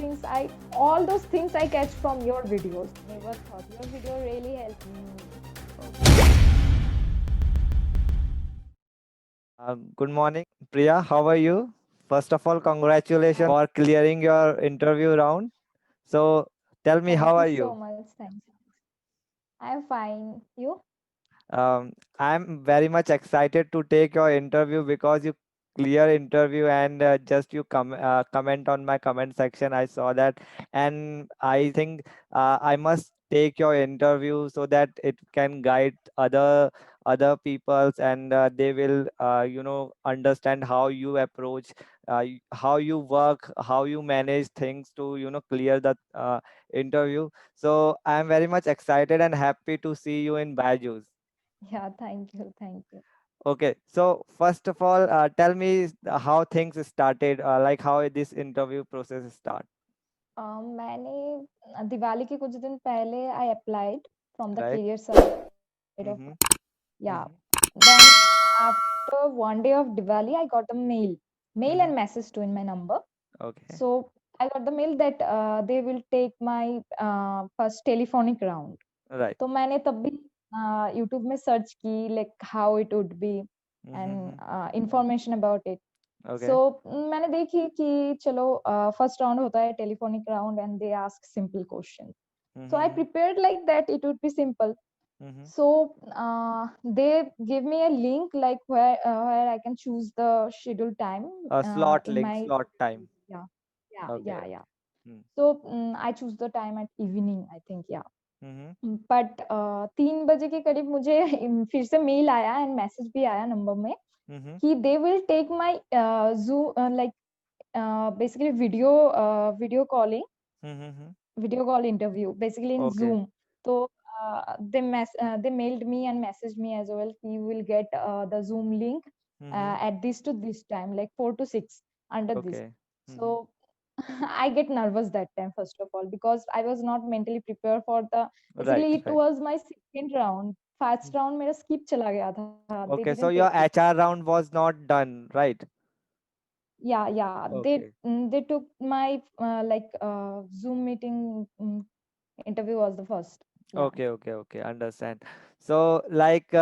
things all those things I catch from your videos. Never thought your video really helped me. Okay. Good morning, Priya. How are you? First of all, congratulations Hi, for clearing your interview round. So, tell me, how thank are you you? so much. Thanks. I'm fine. You? I'm very much excited to take your interview because you clear interview and just you comment on my comment section. I saw that, and I think I must take your interview so that it can guide other peoples and they will understand how you approach, how you work, how you manage things to clear the interview. So I'm very much excited and happy to see you in Bajus. Yeah, thank you. Thank you. Okay, so first of all, tell me how things started, like how this interview process start, मैंने दिवाली के कुछ दिन पहले I applied from the right? career side of Mm-hmm. yeah. Mm-hmm. Then after one day of Diwali, I got a mail and Mm-hmm. message to in my number. Okay, So I got the mail that they will take my first telephonic round. right. तो मैंने तब भी YouTube में search की like how it would be Mm-hmm. And information about it so Okay. मैंने देखी कि चलो फर्स्ट राउंड होता है telephonic round and they ask simple question so I Mm-hmm. Prepared like that it would be simple Mm-hmm. so they give me a link like where I can choose the schedule time Slot in link, my slot time. yeah Okay. yeah Mm. so I choose the time at evening I think yeah Mm-hmm. But 3 बजे के करीब मुझे फिर से mail आया and message भी आया number में Mm-hmm. कि they will take my like basically video calling Mm-hmm. video call interview basically in Okay. Zoom. So they mailed me and messaged me as well. You will get the Zoom link Mm-hmm. at this to this time, like 4 to 6 under this. Okay. Mm-hmm. So I get nervous that time first of all because I was not mentally prepared for the. Right, Basically, it right. was my second round. First round मेरा skip चला गया था. They Okay, didn't so your take it. HR round was not done, right? Yeah. Okay. They took my Zoom meeting interview was the first. Yeah. Okay. Understand. So, like,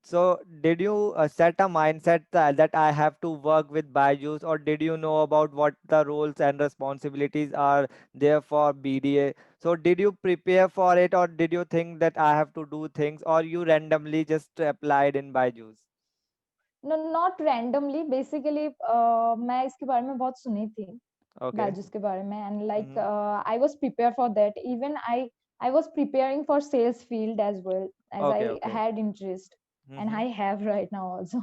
so did you set a mindset that I have to work with Byju's, or did you know about what the roles and responsibilities are there for BDA? So, did you prepare for it, or did you think that I have to do things, or you randomly just applied in Byju's? No, not randomly. Basically, मैं इसके बारे में बहुत सुनी थी Okay. Byju's के बारे में and like Mm-hmm. I was prepared for that. Even I was preparing for sales field as well as I Okay. had interest and Mm-hmm. I have right now also.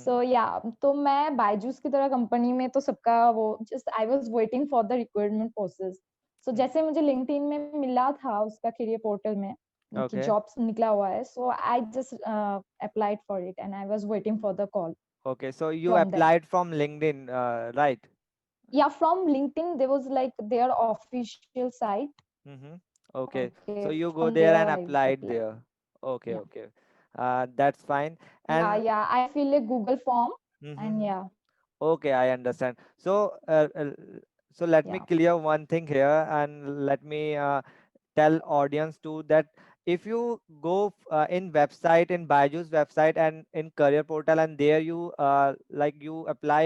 So yeah, तो मैं बायजूस की तरह company में तो सबका वो just I was waiting for the recruitment process. So जैसे मुझे लिंक्डइन में मिला था उसका करियर पोर्टल में कि Okay. जॉब्स निकला हुआ है so I just applied for it and I was waiting for the call Okay. So you from them. applied from LinkedIn, right? Yeah, from LinkedIn there was like their official site. Mm-hmm. Okay. Okay, So you from go there there and I applied applied. there. Okay, Yeah. okay. That's fine. And Yeah, I fill a Google form and mm-hmm. yeah, Okay, I understand. So, so let me yeah. clear one thing here, and let me tell audience too that if you go in website, in Byju's website and in career portal, and there you like you apply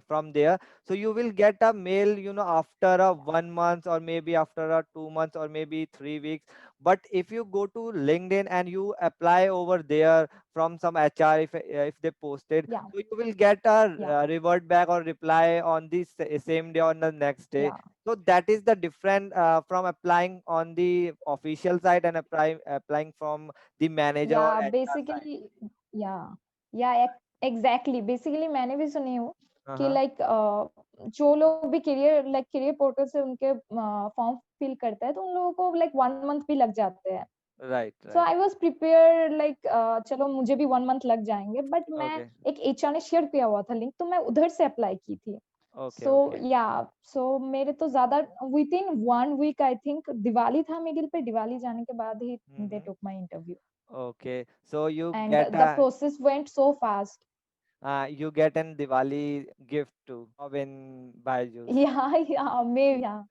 from there, so you will get a mail, after a 1 month, or maybe after a 2 months, or maybe 3 weeks. But if you go to LinkedIn and you apply over there from some HR, if they posted, Yeah, so you will get a yeah, revert back or reply on the same day on the next day. yeah. So that is the different from applying on the official side and applying from the manager or Yeah, HR side. basically, yeah, yeah, exactly basically मैंने भी सुनी हूँ कि Uh-huh. Like जो लोग भी career portal से उनके फॉर्म फिल करते हैं तो उन लोगों को लाइक 1 मंथ भी लग जाते हैं Right, so right. I was prepare like चलो मुझे भी 1 मंथ लग जाएंगे बट मैं Okay, एक एचआर ने शेयर किया हुआ था लिंक तो मैं उधर से अप्लाई की थी okay, सो okay. या सो मेरे तो ज्यादा within 1 week I think Diwali था मिडिल पे दिवाली जाने के बाद ही they Mm-hmm. Took my interview Okay. So you and get the a process went so fast you get an Diwali gift too, job in Byju's. Yeah, yeah, maybe, yeah,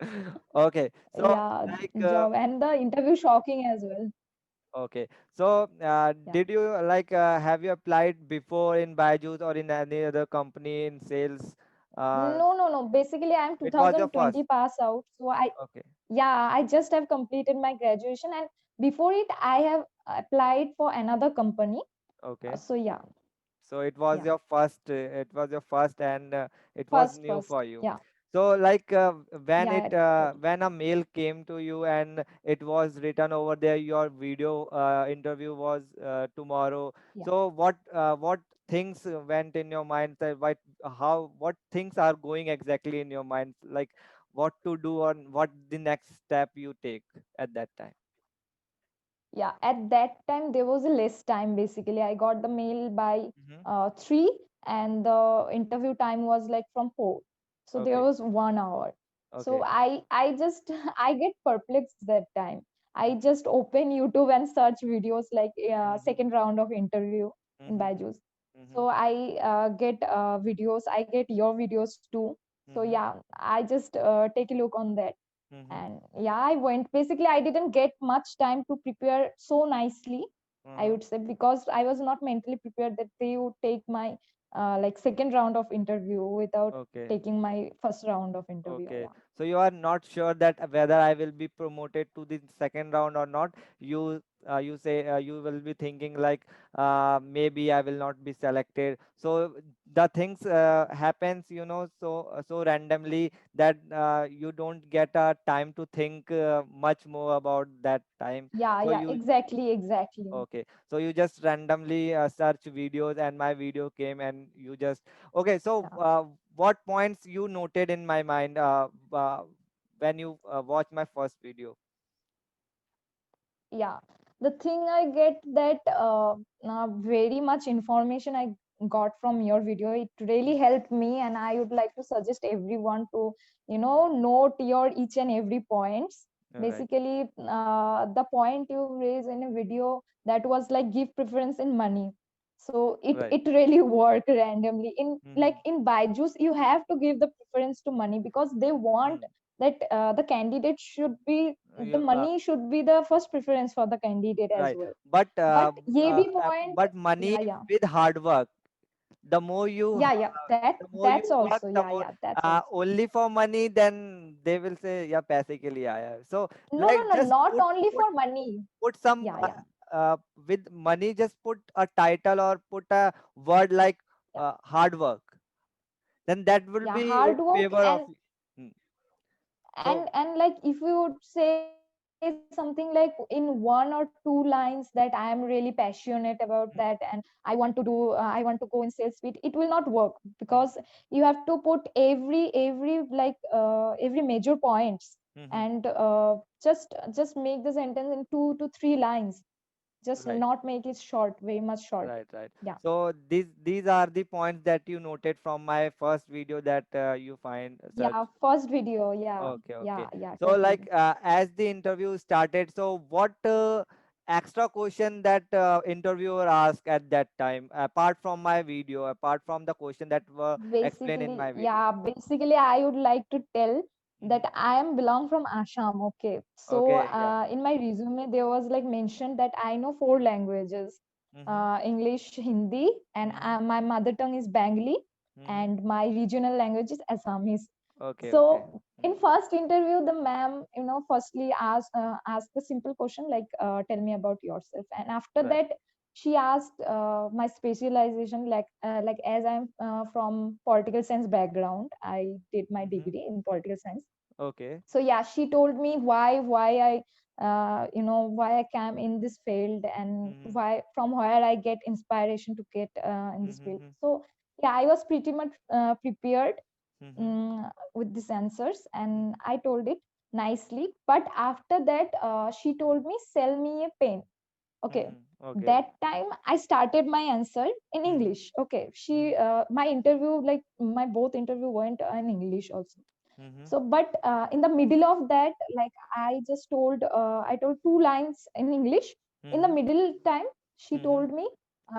Okay, so yeah, like job and the interview shocking as well. okay, so Yeah. did you like have you applied before in Byju's or in any other company in sales? Uh, No, no, no. Basically, I'm it was your first. 2020 pass out. So Okay, yeah, I just have completed my graduation, and before it, I have applied for another company. okay. So yeah, So it was yeah, your first. It was your first, and it was new first. for you. Yeah, So like yeah, exactly. when a mail came to you and it was written over there, your video interview was tomorrow. Yeah. So what things went in your mind? That what things are going exactly in your mind? Like what to do or what the next step you take at that time? Yeah, at that time there was a less time. Basically, I got the mail by Mm-hmm. 3, and the interview time was like from 4. So there Okay. was 1 hour. So Okay. I just I get perplexed that time. I Mm-hmm. just open YouTube and search videos like Mm-hmm. second round of interview in Mm-hmm. Byju's. Mm-hmm. So I get videos. I get your videos too. So Mm-hmm. yeah, I just take a look on that. Mm-hmm. And yeah, I went. Basically, I didn't get much time to prepare so nicely, I Uh-huh. would say, because I was not mentally prepared that they would take my like second round of interview without Okay. taking my first round of interview. Okay, Yeah. so you are not sure that whether I will be promoted to the second round or not. You say you will be thinking like maybe I will not be selected. So the things happens, so randomly that you don't get a time to think much more about that time. Yeah, So yeah, you exactly, exactly. okay, so you just randomly search videos and my video came and you just okay. So Yeah. what points you noted in my mind when you watch my first video? Yeah, the thing I get that very much information I got from your video, it really Mhm. helped me, and I would like to suggest everyone to note your each and every points. Right, Basically, the point you raise in a video, that was like give preference in money. So it right. it really worked randomly in, like, Mm-hmm. in Byju's you have to give the preference to money because they want Mm. that the candidate should be, the You money should be the first preference for the candidate as right, well. but But AB point, money yeah, yeah, with hard work. The more you yeah, yeah. the more you That's work, also, the yeah, more yeah. That's also. only for money, then they will say yeah, paise ke liye aaya hai. So No, no, like no. just Not put only put for money. put some Yeah, yeah, with money, just put a title or put a word like yeah, hard work, then that will yeah. be in Hard work favor of you. Hmm. So and like if you would say something like in one or two lines that I am really passionate about that, and hmm, I want to do I want to go in sales speed, it will not work hmm, because you have to put every like every major points, hmm, hmm. and just make the sentence in 2 to 3 lines, just Right. not make it short, very much short. Right, right. Yeah, So these are the points that you noted from my first video that you find search. yeah, first video, yeah, Okay, yeah, okay. yeah, So like totally. as the interview started, so what extra question that interviewer asked at that time, apart from my video, apart from the question that were explained in Basically, my video? yeah, basically, I would like to tell that Hmm. I am belong from Assam. Okay, so Okay, yeah. in my resume there was like mentioned that I know 4 languages: Mm-hmm. English, Hindi, and Mm-hmm. my mother tongue is Bengali, Mm-hmm. and my regional language is Assamese. Okay, okay. So in Mm-hmm. first interview, the ma'am, firstly asked the simple question like, "Tell me about yourself," and after Right. that she asked my specialization, like as I'm from political science background, I did my Mm-hmm. degree in political science. Okay. So yeah, she told me why I why I came in this field, and Mm-hmm. why, from where I get inspiration to get in this field. Mm-hmm. So yeah, I was pretty much prepared Mm-hmm. with these answers, and I told it nicely. But after that, she told me, sell me a pen. Okay, Mm-hmm. Okay. that time I started my answer in Mm-hmm. English. Okay, she Mm-hmm. my interview, like my both interview went in English also. Mm-hmm. So but in the middle of that, like I told 2 lines in English. In the Mm-hmm. middle time, she Mm-hmm. told me,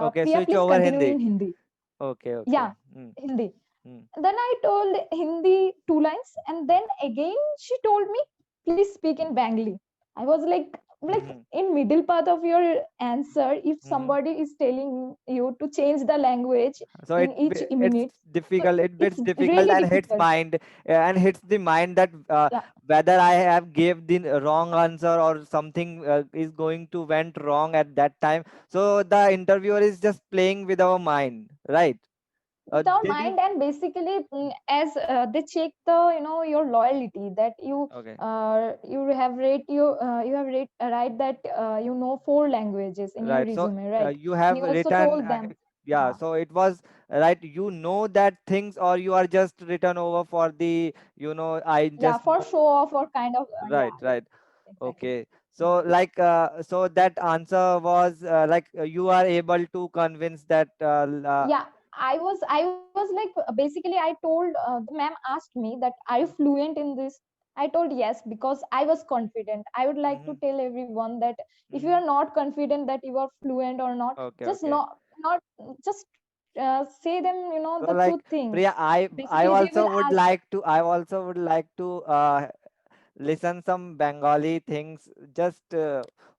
Okay, Priya, switch please over continue Hindi. in Hindi. Okay, okay. Yeah, Mm, Hindi. mm, Then I told Hindi 2 lines, and then again she told me, please speak in Bengali. I was like mm-hmm, in middle part of your answer, if mm-hmm. somebody is telling you to change the language So in each it's minute, so difficult. It it's bits difficult really and hits difficult. mind, and hits the mind that Yeah, whether I have gave the wrong answer or something is going to went wrong at that time. So the interviewer is just playing with our mind, right? with our Did you? mind, and basically as they check the your loyalty, that Okay. you have rate you have rate write that you know 4 languages in your Right. So resume, right? you And have you also written, told them, yeah. huh, So it was right. You know that things, or you are just written over for the, I yeah, just for know. show off or kind of Right, yeah, right. exactly. Okay. So Yeah, like, so that answer was like you are able to convince that. yeah, I was like basically I told the ma'am asked me that are you fluent in this. I told yes, because I was confident. I would like Mm-hmm, to tell everyone that if you mm-hmm. are not confident that you are fluent or not, Okay, just okay. not just say them the So truth like, things. Priya, I Basically they will also would ask. like to, I also would like to listen some Bengali things just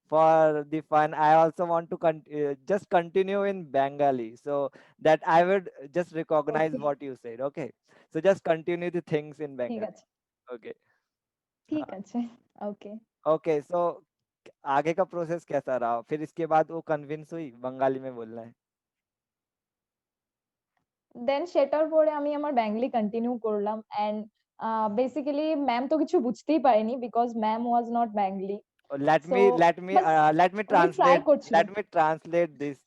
for the fun. I also want to just continue in Bengali so that I would just recognize Okay, what you said. Okay, so just continue the things in ठीक Bengali. আছে, Okay. ठीक हाँ. আছে, okay. Okay, सो आगे का process कैसा रहा? फिर इसके बाद वो कन्विंस हुई बंगाली में बोलना है? দেন সেটার পরে আমি আমার বেঙ্গলি কন্টিনিউ করলাম, এন্ড বেসিক্যালি ম্যাম তো কিছু বুঝতেই পারেনি, because ma'am was not Bengali. Let so me let me bus let me উনি ট্রাই translate করছিল। let me translate this.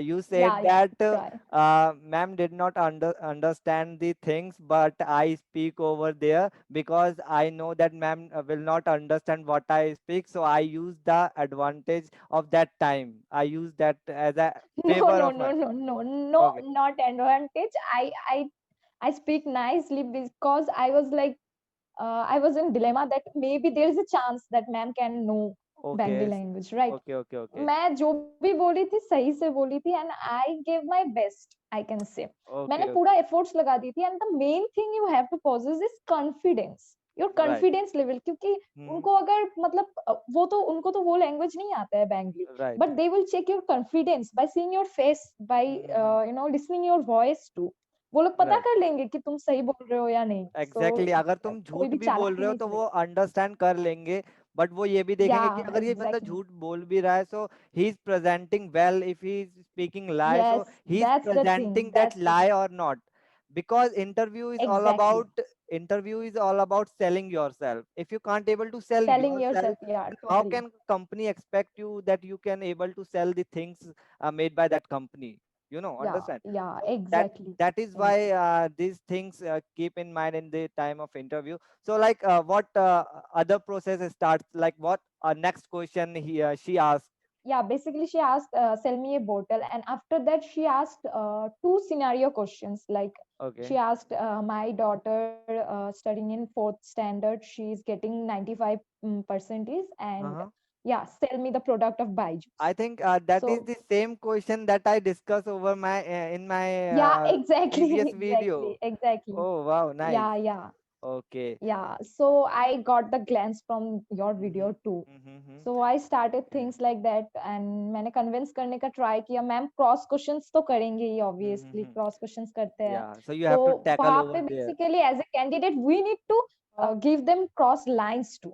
You yeah said yeah that try. ma'am did not understand the things, but I speak over there because I know that ma'am will not understand what I speak. So I use the advantage of that time. I use that as a No, favor no, of no, my. no, no, no, Okay. not advantage. I speak nicely because I was like I was in dilemma that maybe there is a chance that ma'am can know Okay. Bengali language, right? Okay. Okay. Okay. मैं जो भी बोली थी सही से बोली थी, and I give my best, I can say. मैंने Okay. Okay. पूरा एफर्ट्स लगा दी थी, and the main thing you have to possess is confidence, your Right. Confidence level, क्योंकि Hmm. उनको अगर मतलब वो तो उनको तो वो लैंग्वेज नहीं आता है Bengali, Right. But they will check your confidence by seeing your face, by Mm-hmm. Listening your voice too. वो लोग पता Right. कर लेंगे कि तुम सही बोल रहे हो या नहीं। सो एग्जैक्टली अगर तुम कोई झूठ भी भी बोल चालाकी रहे हो नहीं तो वो करेगा। अंडरस्टैंड कर लेंगे, बट वो ये भी या देखेंगे कि अगर ये बंदा एग्जैक्टली, झूठ बोल भी रहा है, so he is presenting well, if he is speaking lie, so yes, he is that's the thing, presenting that that's the lie thing. और not, because exactly, interview is all about selling yourself. If you can't able to sell selling yourself, yourself, yeah, then how totally. can company expect you that you can able to sell the things made by that company, Yeah, understand? yeah, So exactly, that is why exactly. these things keep in mind in the time of interview. So like what other process starts, like what next question she asked? Yeah, basically she asked, sell me a bottle, and after that she asked two scenario questions. Like she Okay. asked, my daughter studying in fourth standard, she is getting 95 percentage, and Uh-huh. yeah, sell me the product of I Byju's. think that is So the same question that I discussed over my in my yeah, exactly, previous video. exactly, exactly. Oh wow, nice. Yeah, yeah. Okay. Yeah, so I got the glance from your Mm-hmm. video too. Mm-hmm. So I started Okay. things like that, and मैंने convince करने का try किया। Ma'am cross questions तो करेंगे ही, obviously Mm-hmm. Cross questions करते हैं। Yeah, so you तो have to tackle वहां over पे there. basically as a candidate we need to give them cross lines too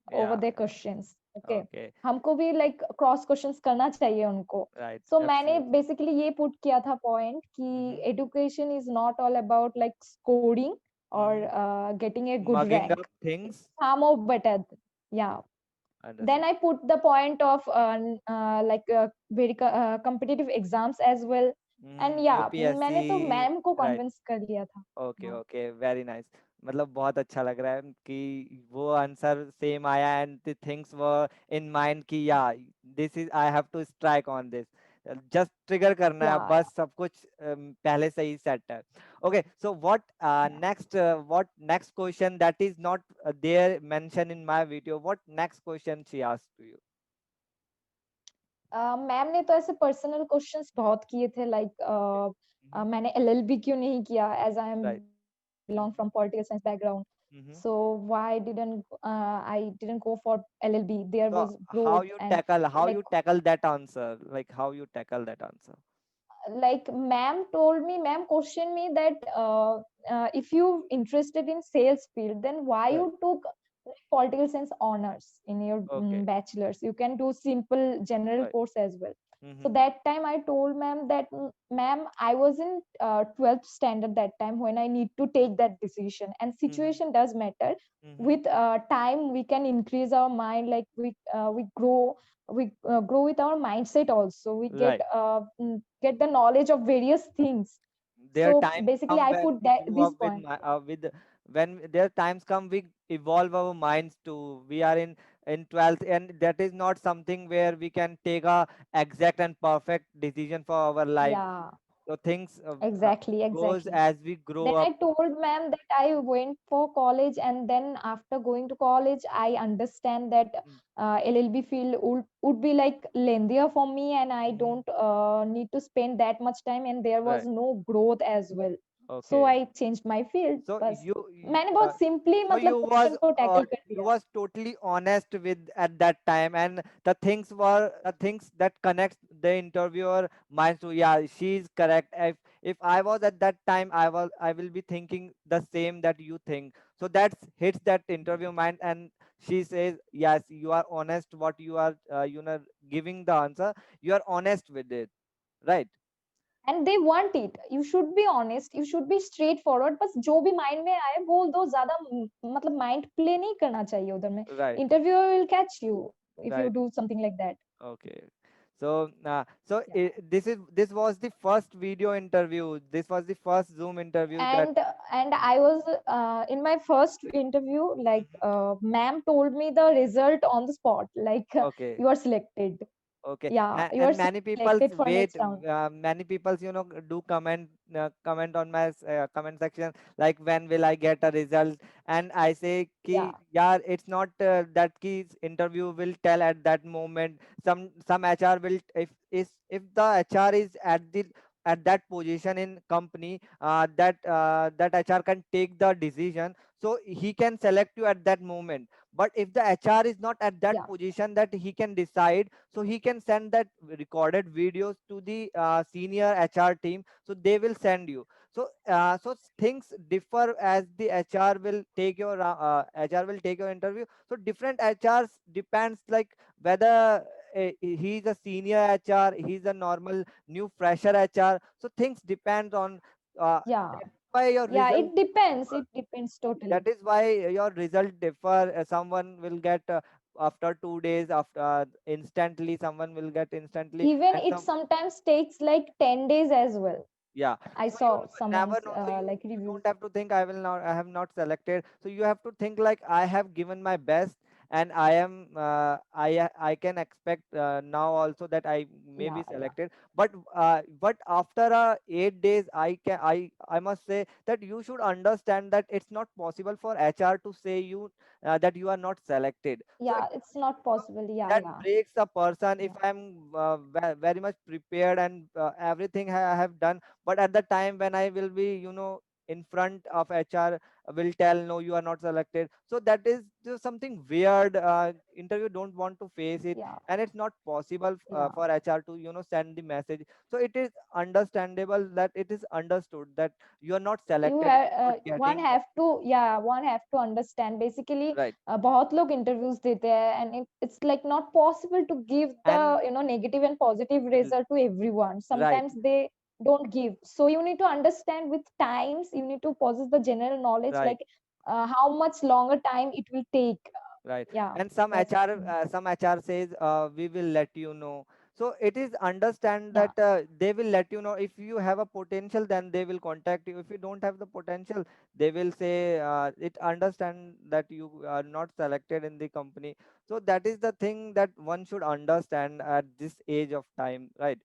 over Yeah, their questions, okay? okay, हमको भी like cross questions करना चाहिए उनको। right, So मैंने absolutely. basically ये put किया था point कि Mm-hmm. education is not all about like scoring or Mm-hmm. getting a good Mugging rank. up things. Far more better. Yeah. Then Understood. I put the point of like very competitive exams as well. And yeah, मैंने तो UPSC, ma'am को right. convince कर लिया था। Okay हाँ, okay, very nice. मतलब बहुत अच्छा लग रहा है कि वो आंसर सेम आया and the things were in mind कि या this is I have to strike on this, just trigger करना है yeah, बस, सब कुछ पहले से ही सेट है। Okay, so what yeah. Next question that is not there mention in my video, what next question she asked to you? Ma'am ने तो ऐसे पर्सनल क्वेश्चंस बहुत किए थे, लाइक Mm-hmm. मैंने LLB क्यों नहीं किया, as I am Right. belong from political science background. So Mm-hmm. I didn't go for LLB. There was So growth and how like you tackle that answer? Like how you tackle that answer? ma'am told me, ma'am questioned me that if you interested in sales field, then why Right. you took political science honors in your Okay. bachelor's? You can do simple general Right. course as well. So Mm-hmm. that time I told ma'am that, ma'am, I was in 12th standard that time when I need to take that decision, and Mm-hmm. situation does matter. Mm-hmm. With time we can increase our mind, like we grow, we grow with our mindset also. We Right. get the knowledge of various things. Their So times basically come I when put we that grew this up with point. with when their times come we evolve our minds too. We are in 12th, and that is not something where we can take a exact and perfect decision for our life. Yeah, So things exactly, goes exactly. as we grow Then up. I told ma'am that I went for college, and then after going to college, I understand that LLB field would be like lengthier for me, and I Mm-hmm. don't need to spend that much time, and there was Right. no growth as well. So Okay. I changed my field. So बस मैंने बहुत simply so मतलब question को tackle कर you दिया. was totally honest with at that time, and the things were the things that connects the interviewer mind to, yeah, she's correct. If I was at that time, I will be thinking the same that you think. So that's hits that interview mind, and she says, yes, you are honest. What you are giving the answer, you are honest with it, right? And they want it. You should be honest, you should be straightforward. बस जो भी mind में आए बोल दो, ज्यादा मतलब mind play नहीं करना चाहिए उधर में. Right. Interviewer will catch you if you Right. do something like that. Okay. So, Yeah. this was the first video interview. This was the first Zoom interview that. And I was in my first interview, like Mhm. ma'am told me the result on the spot, like Okay. you are selected. Okay. Yeah, you are And many selected people's for next wait, round. many people's do comment on my comment section, like when will I get a result? And I say Yeah, ki yeah, it's not that key interview will tell at that moment. Some HR will, if the HR is at that position in company, that HR can take the decision, so he can select you at that moment. But if the HR is not at that yeah, position that he can decide, so he can send that recorded videos to the senior HR team, so they will send you. So things differ as the HR will take your interview. So different HRs depends, like whether he's a senior HR, he's a normal new fresher HR. So things depend on, yeah, that's why your yeah, result it depends, differ. it depends totally. That is why your result differ. Someone will get after 2 days, after instantly, someone will get instantly, Even and it some, sometimes takes like 10 days as well. yeah. I So you saw never someone's know. So like you reviews. don't have to think I have not selected. So you have to think like I have given my best, and I can expect now also that I may be Yeah, yeah, selected. But after 8 days, I must say that you should understand that it's not possible for HR to say you that you are not selected. So yeah, it's not possible. Yeah, that yeah, breaks a person. If yeah, I'm very much prepared and everything I have done, but at the time when I will be in front of HR, will tell no, you are not selected. So that is just something weird. Interview don't want to face it, yeah, and it's not possible yeah. for HR to send the message. So it is understandable that it is understood that you are not You selected, have not one getting have to, yeah, one have to understand basically. right. बहुत लोग interviews देते हैं, and it's like not possible to give the And negative and positive result to everyone. right, Sometimes they don't give, so you need to understand with times, you need to possess the general knowledge, right. like how much longer time it will take. Right. Yeah, And that's the thing. some HR says, we will let you know. So it is understand Yeah, that they will let you know. If you have a potential, then they will contact you. If you don't have the potential, they will say, it understand that you are not selected in the company. So that is the thing that one should understand at this age of time, right?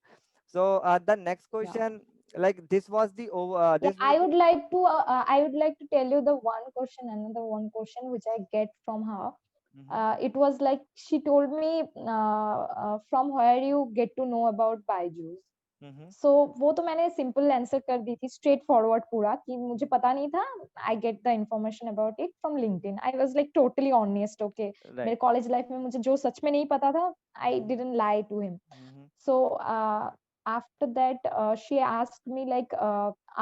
So the next yeah. question, like Like this was the. I would like to tell you the one question, another one question which I get from her. Mhm. It was like she told me, from where you get to know about Byju's. Mm-hmm. सो वो तो मैंने simple answer कर दी थी, straight forward पूरा, कि मुझे पता नहीं था, I get the information about it from LinkedIn. I was like totally honest, okay. Right. मेरे कॉलेज लाइफ में मुझे जो सच में नहीं पता था, I Mm-hmm. Didn't lie to him. Mm-hmm. So after that, she asked me like,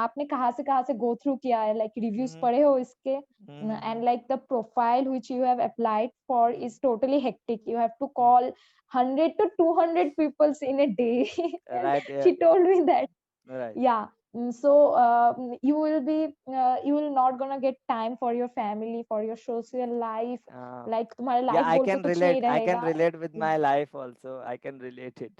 आपने कहाँ से go through किया है, like reviews Mm-hmm. पढ़े हो इसके, Mm-hmm. and like the profile which you have applied for is totally hectic. You have to Mm-hmm. call 100 to 200 people in a day. And Right. Yeah. she told me that, Right. yeah. So you will be, you will not gonna get time for your family, for your social life, Uh, like तुम्हारे yeah, life I गोल पे can कुछ relate. नहीं I can रहेगा। relate with Yeah. my life also. I can relate it.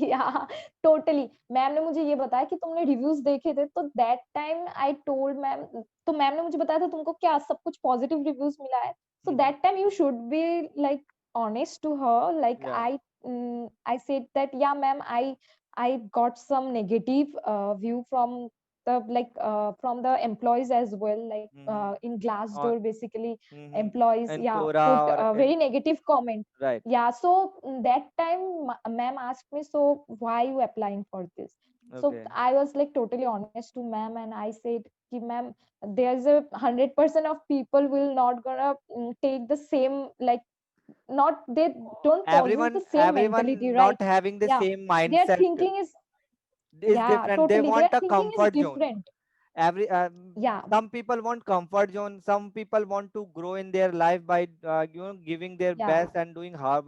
या totally, ma'am ने मुझे ये बताया कि तुमने रिव्यूज देखे थे, तो that time I told ma'am, तो मैम ने मुझे बताया था तुमको क्या सब कुछ पॉजिटिव रिव्यूज मिला है, so Mm-hmm. That time you should be like honest to her, like Yeah. I said that yeah ma'am, I got some negative view from the like from the employees as well, like Mm-hmm. in Glassdoor On. basically Mm-hmm. employees, And yeah, Quora put or a in. very negative comment. Right. Yeah, so that time ma'am asked me, so why you applying for this? So Okay. I was like totally honest to ma'am, and I said ki ma'am, there's a 100% of people will not gonna take the same, like, not, they don't possess the same mentality, Everyone not right? having the Yeah, same their mindset thinking is, is yeah, different. They totally, want their a thinking is comfort zone. different. Every Yeah. Some people want comfort zone. Some people want to grow in their life by giving their Yeah. best and doing hard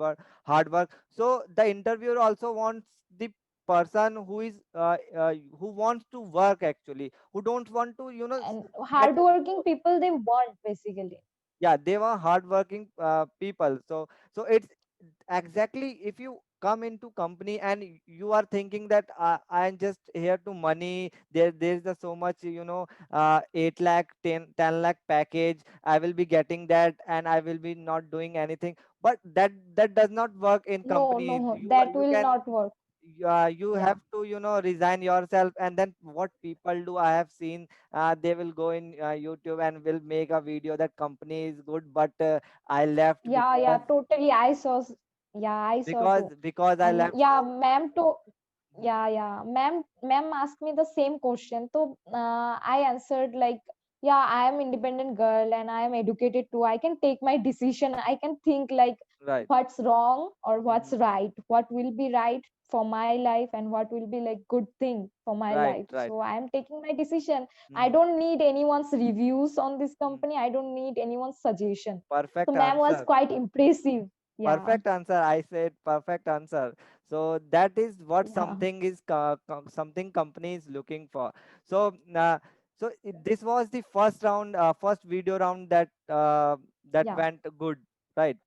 work. So the interviewer also wants the person who is who wants to work actually, who don't want to And get. hardworking people, they want basically. Yeah, they were hardworking people. So it's exactly, if you come into company and you are thinking that I'm just here to money, there's the so much 8 lakh 10 lakh package, I will be getting that and I will be not doing anything. But that does not work in No, company. no, that You will can, not work. you Yeah. have to resign yourself. And then what people do, I have seen, they will go in YouTube and will make a video that company is good, but I left Yeah, yeah, totally. Yeah, I saw too. because I And left. yeah, So ma'am to, yeah, yeah, ma'am asked me the same question. So I answered like, yeah, I am independent girl and I am educated too. I can take my decision. I can think like right. what's wrong or what's Mhm. right, what will be right for my life and what will be like good thing for my Right, life. right. So I am taking my decision. I Mhm. don't need anyone's reviews on this Mm. company. I don't need anyone's suggestion. So Perfect ma'am was answer. quite impressive. Yeah, Perfect answer. I said perfect answer. So that is what yeah, something company is looking for. So this was the first round, first video round that yeah, went good, right?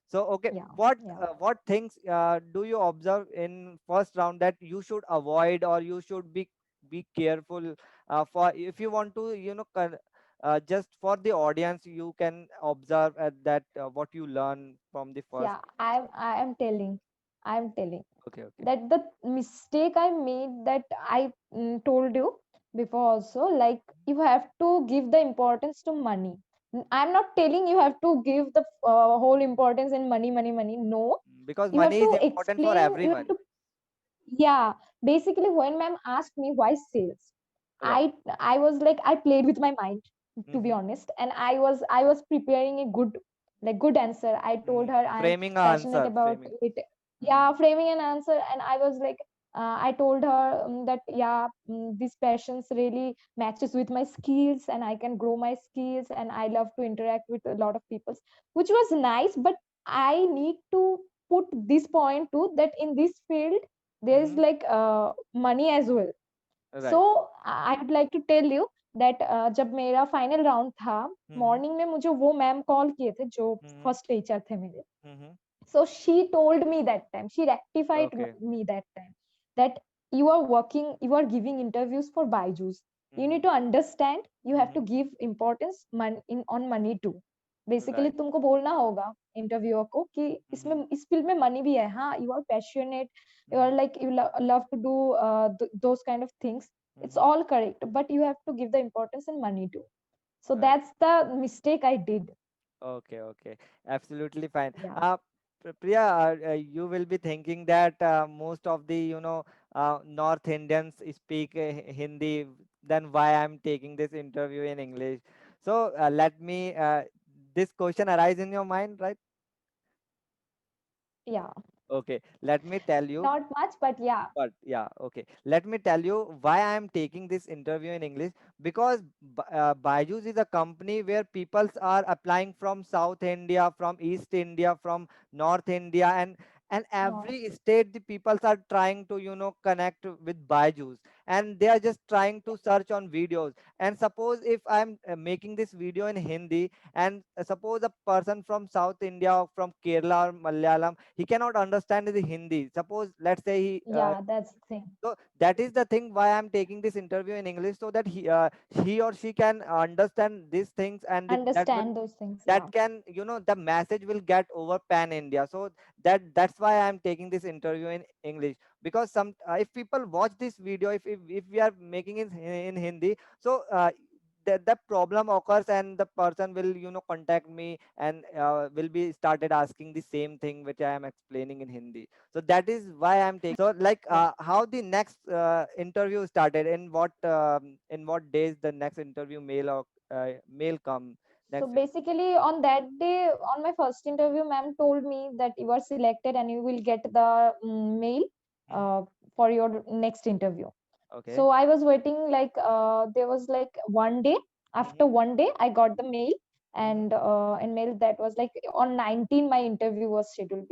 So okay, yeah, yeah. what things do you observe in first round that you should avoid or you should be careful for, if you want to just for the audience, you can observe at that what you learn from the first. Yeah, I'm telling Okay, okay. that the mistake I made, that I told you before also, like you have to give the importance to money. I'm not telling you have to give the whole importance in money, money, money. No, Because you have money is to important for explain. You have everyone. to, yeah. Basically, when ma'am asked me why sales, Right. I was like, I played with my mind, to be Mm-hmm. honest, and I was preparing a good answer. I told Mm-hmm. her I'm Framing a passionate answer, about framing. it. Mm-hmm. Yeah, framing an answer, and I was like, I told her that yeah, this passions really matches with my skills, and I can grow my skills, and I love to interact with a lot of people, which was nice. But I need to put this point too, that in this field there is Mm-hmm. like money as well. So Right. I would like to tell you that जब मेरा final round था, Mm-hmm. Morning में मुझे वो ma'am call किए थे जो Mm-hmm. First teacher थे मेरे. Mm-hmm. So she told me that time, she rectified Okay. me that time, that you are giving interviews for Byju's. You Mm-hmm. need to understand, you have Mm-hmm. to give importance on money too. Basically Right. तुमको बोलना होगा interviewer को कि इसमें, Mm-hmm. इस field में money भी है. हाँ, you are passionate, you are Mm-hmm. like you love to do those kind of things. It's Mm-hmm. all correct, but you have to give the importance and money too. So Right. that's the mistake I did. Okay, okay. Absolutely fine. Yeah. Priya, you will be thinking that most of the North Indians speak Hindi. Then why I'm taking this interview in English? So let me. This question arise in your mind, right? Yeah, Okay, let me tell you. not much, but yeah. But yeah, okay. Let me tell you why I am taking this interview in English, because Byju's is a company where peoples are applying from South India, from East India, from North India, and No. every state the peoples are trying to connect with Byju's, and they are just trying to search on videos. And suppose if I'm making this video in Hindi, and suppose a person from South India or from Kerala or Malayalam, he cannot understand the Hindi. Suppose, let's say Yeah, that's the thing. so that is the thing why I'm taking this interview in English, so that he or she can understand these things, and that will, Understand those things. Yeah. that can, the message will get over pan India. So that's why I'm taking this interview in English, because some if people watch this video, if we are making it in Hindi, so the problem occurs, and the person will contact me, and will be started asking the same thing which I am explaining in Hindi. So that is why I'm taking. So like Yeah. how the next interview started, in what days the next interview mail come So next. basically, on that day, on my first interview, ma'am told me that you are selected and you will get the mail Mm-hmm. uh, for your next interview. Okay. So I was waiting, like there was like one day. Mm-hmm. After one day, I got the mail, Mm-hmm. and in mail that was like on 19 my interview was scheduled.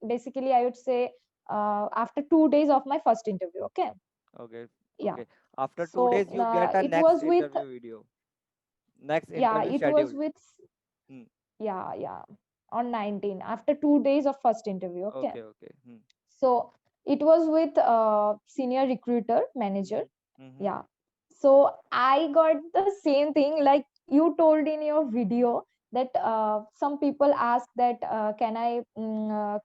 Basically, I would say after 2 days of my first interview. Okay, Okay. yeah. Okay. After two So days, you get a it next was with, interview video, next yeah, interview it was schedule. with, Mm. yeah, yeah, on 19 after 2 days of first interview. Okay, Okay. Okay. Mm. so it was with senior recruiter manager. Mm-hmm. Mm-hmm. Yeah. So I got the same thing like you told in your video, that some people ask that can I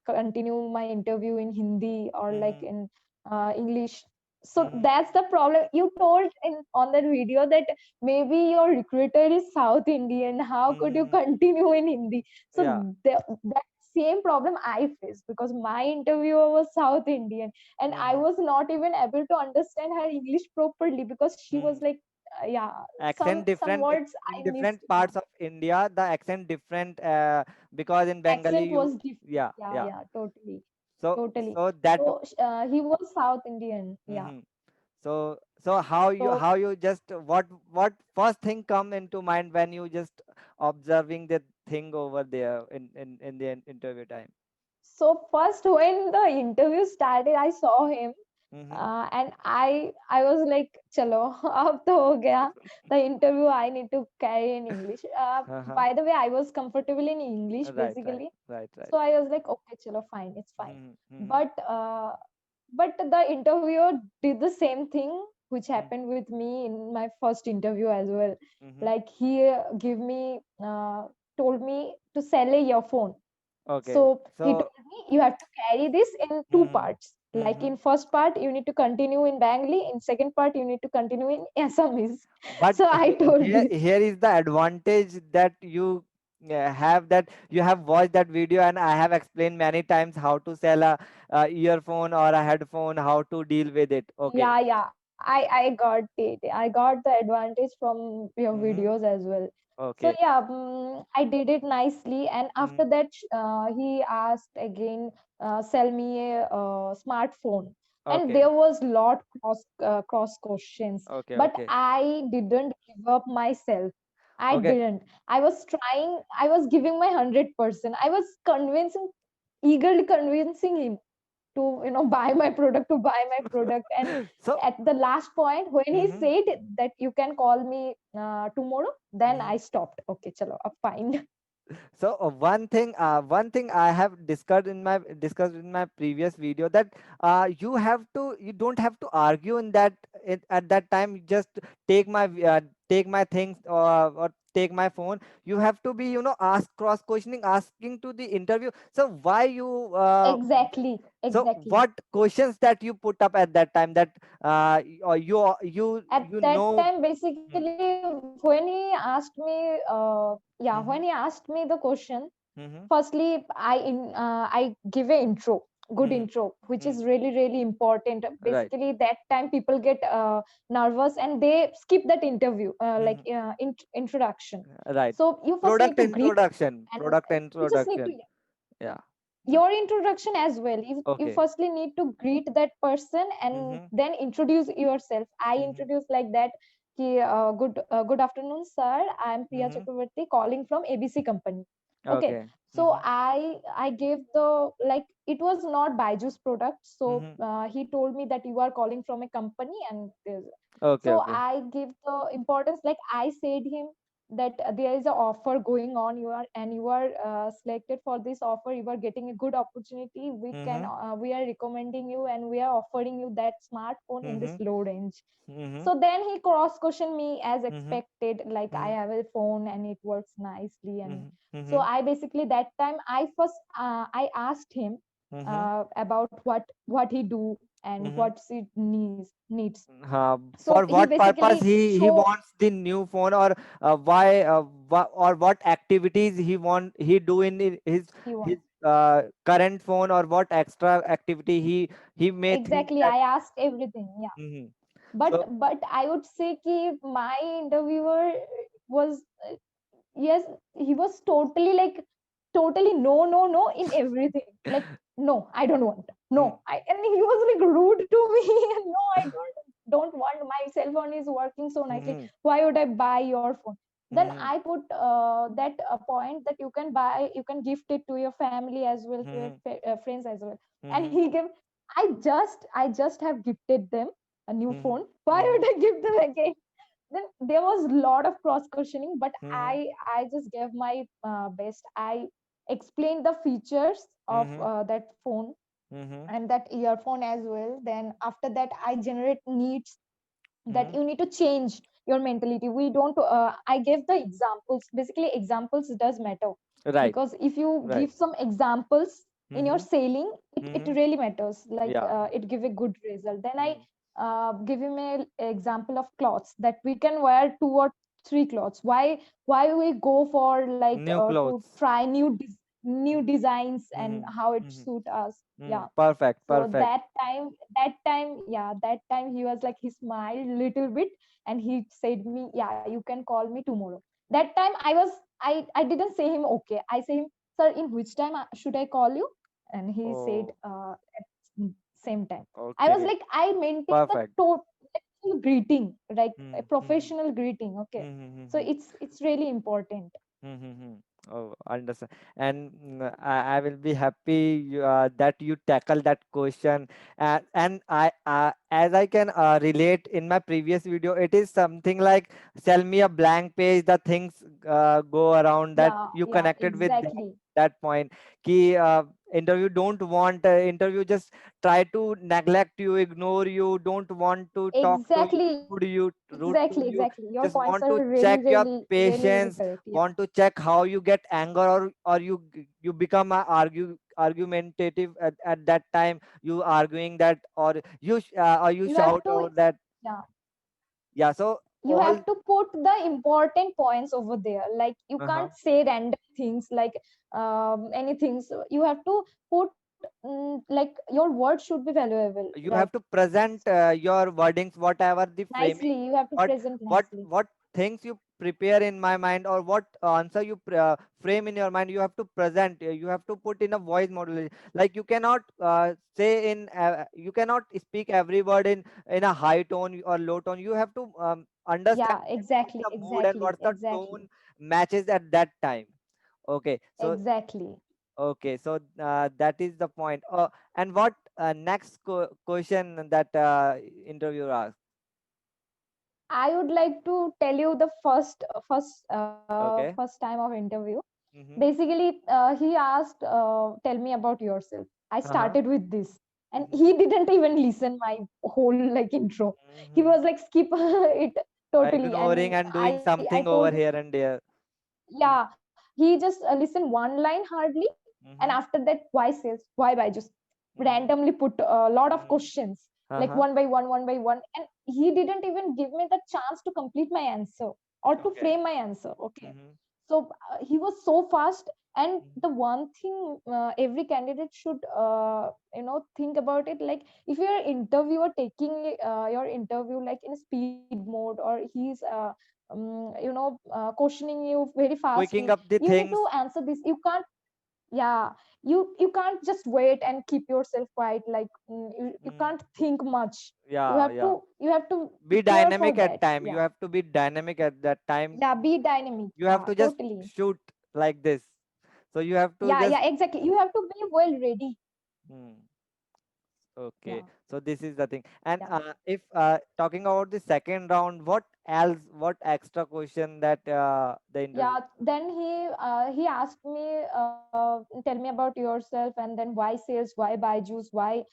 continue my interview in Hindi or like Mm-hmm. in English. So Mm-hmm. that's the problem. You told in on that video that maybe your recruiter is South Indian. How could you Mm-hmm. continue in Hindi? So Yeah. that same problem I faced, because my interviewer was South Indian, and I Mm-hmm. was not even able to understand her English properly, because she was Mm-hmm. like yeah, Accent some different words in I missed. different Yeah, parts of India. The accent different, because in Bengali accent you, was different. yeah, Yeah, yeah. yeah, totally, So totally. so that. So he was South Indian. Yeah. Mm-hmm. So how you, So just what first thing come into mind when you just observing the thing over there in the interview time. first when the interview started, I saw him. Mm-hmm. And I was like, chalo, ab to ho gaya. The interview I need to carry in English. Uh-huh. By the way, I was comfortable in English Right, right, basically, right, right. so I was like, okay, chalo, fine, it's fine. Mm-hmm. Mm-hmm. But the interviewer did the same thing which happened with me in my first interview as well. Mm-hmm. Like he give me told me to sell a earphone. Okay. So he So. told me you have to carry this in two Mm-hmm. parts. Like Mm-hmm. in first part, you need to continue in Bengali. In second part, you need to continue in Assamese. But So I told here this. here is the advantage that you have, that you have watched that video, and I have explained many times how to sell a earphone or a headphone, how to deal with it. Okay. Yeah, yeah. I got it. I got the advantage from your Mm-hmm. videos as well. So Okay. yeah, I did it nicely, and Mm-hmm. after that, he asked again, sell me a smartphone, and Okay. there was lot cross questions, Okay. but Okay. I didn't give up myself. I Okay. didn't. I was trying. I was giving my 100%. I was convincing, eagerly convincing him to buy my product, and So. at the last point when he Mm-hmm. said that you can call me tomorrow, then Mm-hmm. I stopped. Okay, chalo, fine. So one thing I have discussed in my previous video, that you don't have to argue in that, at that time. You just take my things, or take my phone. You have to be, ask cross questioning, asking to the interview. So why you Exactly, so exactly. what questions that you put up at that time, that or At you that know. time, basically, when he asked me, yeah, when Mm-hmm. he asked me the question, Mm-hmm. Firstly, I give a intro, good Mm-hmm. intro, which Mm. is really really important. Right. Basically that time people get nervous and they skip that interview, Mm-hmm. introduction. Right. So you first need Product to greet, introduction. and Product you just need to, introduction. Yeah. That. your introduction as well. You Okay. firstly need to greet that person and Mm-hmm. then introduce yourself. I Mm-hmm. introduce like that ki, good afternoon sir, I am Priya Mm-hmm. Chakravarti calling from ABC company. Okay, Okay. so Mm-hmm. I gave the, like, it was not Byju's product, so Mm-hmm. he told me that you are calling from a company and Okay. so Okay. I give the importance, like I said him that there is a offer going on, you are, and you are selected for this offer, you are getting a good opportunity, Mm-hmm. we are recommending you and we are offering you that smartphone in this Mm-hmm. low range. Mm-hmm. So then he cross questioned me as Mm-hmm. expected, like I Mm-hmm. have a phone and it works nicely. And so Mm-hmm. I basically that time I first I asked him Mm-hmm. about what he do and Mm-hmm. what he needs. So For he what purpose basically he show, wants the new phone, or why or what activities he do in he his want, current phone, or what extra activity he may think exactly, that. I asked everything. Yeah, Mhm. but So I would say ki my interviewer was, yes, he was totally like, totally no no no in everything, like no I don't want, no mm, I, and he was like rude to me no I don't want, my cell phone is working so nicely, mhm, why would I buy your phone? Then mhm, I put that point that you can buy, you can gift it to your family as well, to your mhm, friends as well. And mhm, he gave, I just have gifted them a new mhm, phone, why would mhm, I give them again? Then there was a lot of cross questioning, but mhm, I just gave my best. I explained the features of mhm, that phone mhm, and that earphone as well. Then after that I generate needs that mhm. you need to change your mentality. We don't I gave the examples, basically examples does matter, Right. because if you Right. give some examples in your Mhm, selling, it mhm. really matters, like Yeah. it give a good result. Then I Mm. give him a example of clothes that we can wear two or three clothes. Why we go for like New to clothes. try new designs and Mhm, how it mhm, suit us. Yeah. Perfect. So Perfect. that time he was like, he smiled little bit and he said me, yeah, you can call me tomorrow. That time I didn't say him okay, I say him, sir, in which time should I call you? And he said Oh. at same time. I was Okay. like, I maintain the Perfect. total greeting, like a Mm, mhm, professional greeting. Okay, mhm, so mhm. it's really important. Mm-hmm. Oh, understand. And I will be happy that you tackle that question. And as I can relate in my previous video, it is something like sell me a blank page. The things go around that you Yeah, connected with exactly. that point. Ki interview don't want interview just try to neglect you, ignore you, don't want to talk to you, Exactly, rude to exactly. you. Your points Just are want to really, check your really, really, really patience, correct. Yeah. want to check how you get anger, or you become a argumentative at that time, you arguing that, or you You have shout to, over that. yeah, Yeah, so you all. have to put the important points over there. Like you Uh-huh. can't say random things like anything. So you have to put like your words should be valuable. You Like have to present your wordings, whatever the framing, nicely, you have to what present nicely. what things you prepare in my mind, or what answer you frame in your mind, you have to present, you have to put in a voice modulation. Like you cannot say in you cannot speak every word in a high tone or low tone. You have to understand Yeah, what's exactly, the mood and exactly, what's the exactly, tone matches at that time. Okay, so exactly. okay, so that is the point. And what next question that interviewer asked? I would like to tell you the Okay. first time of interview. Mm-hmm. Basically, he asked, "Tell me about yourself." I Uh-huh. started with this, and Mm-hmm. he didn't even listen my whole like intro. He Mm-hmm. was like, "Skip it totally," Ignoring and and doing I something told over him, here and there. yeah, he just listened one line hardly, and Mm-hmm. after that, why sales, why buy, just Mm-hmm. randomly put a lot of Mm-hmm. questions, like Uh-huh. one by one, and he didn't even give me the chance to complete my answer or to Okay. frame my answer. Okay, Mm-hmm. So he was so fast. And Mhm. the one thing every candidate should think about it, like if your interviewer taking your interview like in speed mode, or he's questioning you very fastly, Quicking up the you need to things. answer this. You can't, yeah, you can't just wait and keep yourself quiet, like you Mm. can't think much. you Yeah, have yeah. to you have to Be prepare for dynamic at that. time. You Yeah, have to be dynamic at that time. yeah, be dynamic. You have Yeah, to just totally. shoot like this. So you have to Yeah, just. yeah, exactly, you have to be well ready. Hmm. Okay, Yeah, so this is the thing. And yeah, if talking about the second round, what else, what extra question that the interview? yeah. Then he asked me, tell me about yourself, and then why sales, why Byju's, why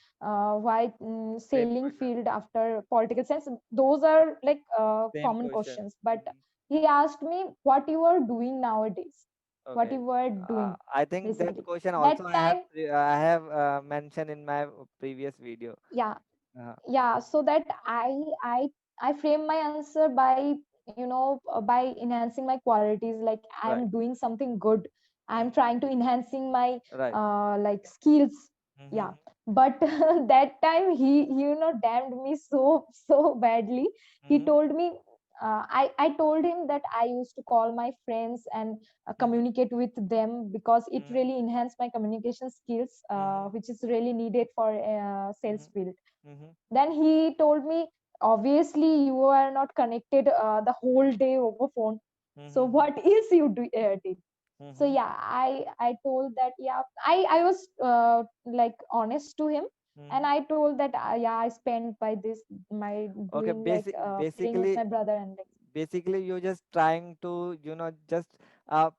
Same sailing question. field after political science. Those are like Same common question. questions. But Mhm. he asked me what you are doing nowadays, what Okay. you were doing, I think that basically. question That also time, I have mentioned in my previous video. yeah, Uh, yeah. So that I frame my answer by by enhancing my qualities, like I'm right. doing something good, I'm Mhm. trying to enhancing my Right. like skills. Yeah. Mm-hmm. But that time he damned me so badly. He Mm-hmm. told me, I told him that I used to call my friends and Mm-hmm. communicate with them because it Mm-hmm. really enhanced my communication skills, Mm-hmm. which is really needed for sales field. Mm-hmm. Mm-hmm. Then he told me, obviously you are not connected the whole day over phone. So Mm-hmm. what else you did? So Mm-hmm. yeah, I told that, yeah, I was like honest to him, and Mm-hmm. I told that yeah, I spent by this my Okay, doing like playing with my brother and like. basically you're just trying to, just uh,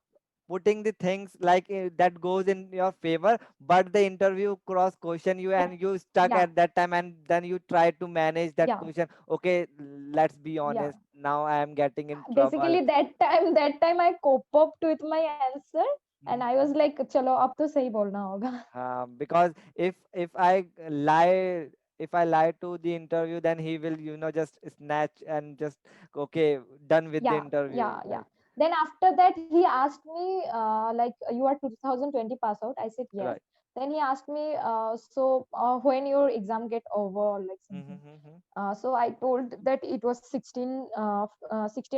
putting the things like that goes in your favor, but the interview cross question you Yeah, and you stuck yeah, at that time, and then you try to manage that yeah, question. Okay, let's be yeah. honest, now I am getting in trouble. Basically that time I cope up with my answer, and I was Mhm. like, chalo ab to sahi bolna hoga. Because if I lie, if I lie to the interview, then he will, just snatch and just, okay, done with the Yeah, interview, yeah, yeah. right? Then after that he asked me, like, you are 2020 pass out? I said yes. Right. Then he asked me, so when your exam get over, or like something. Mm-hmm. So I told that it was 16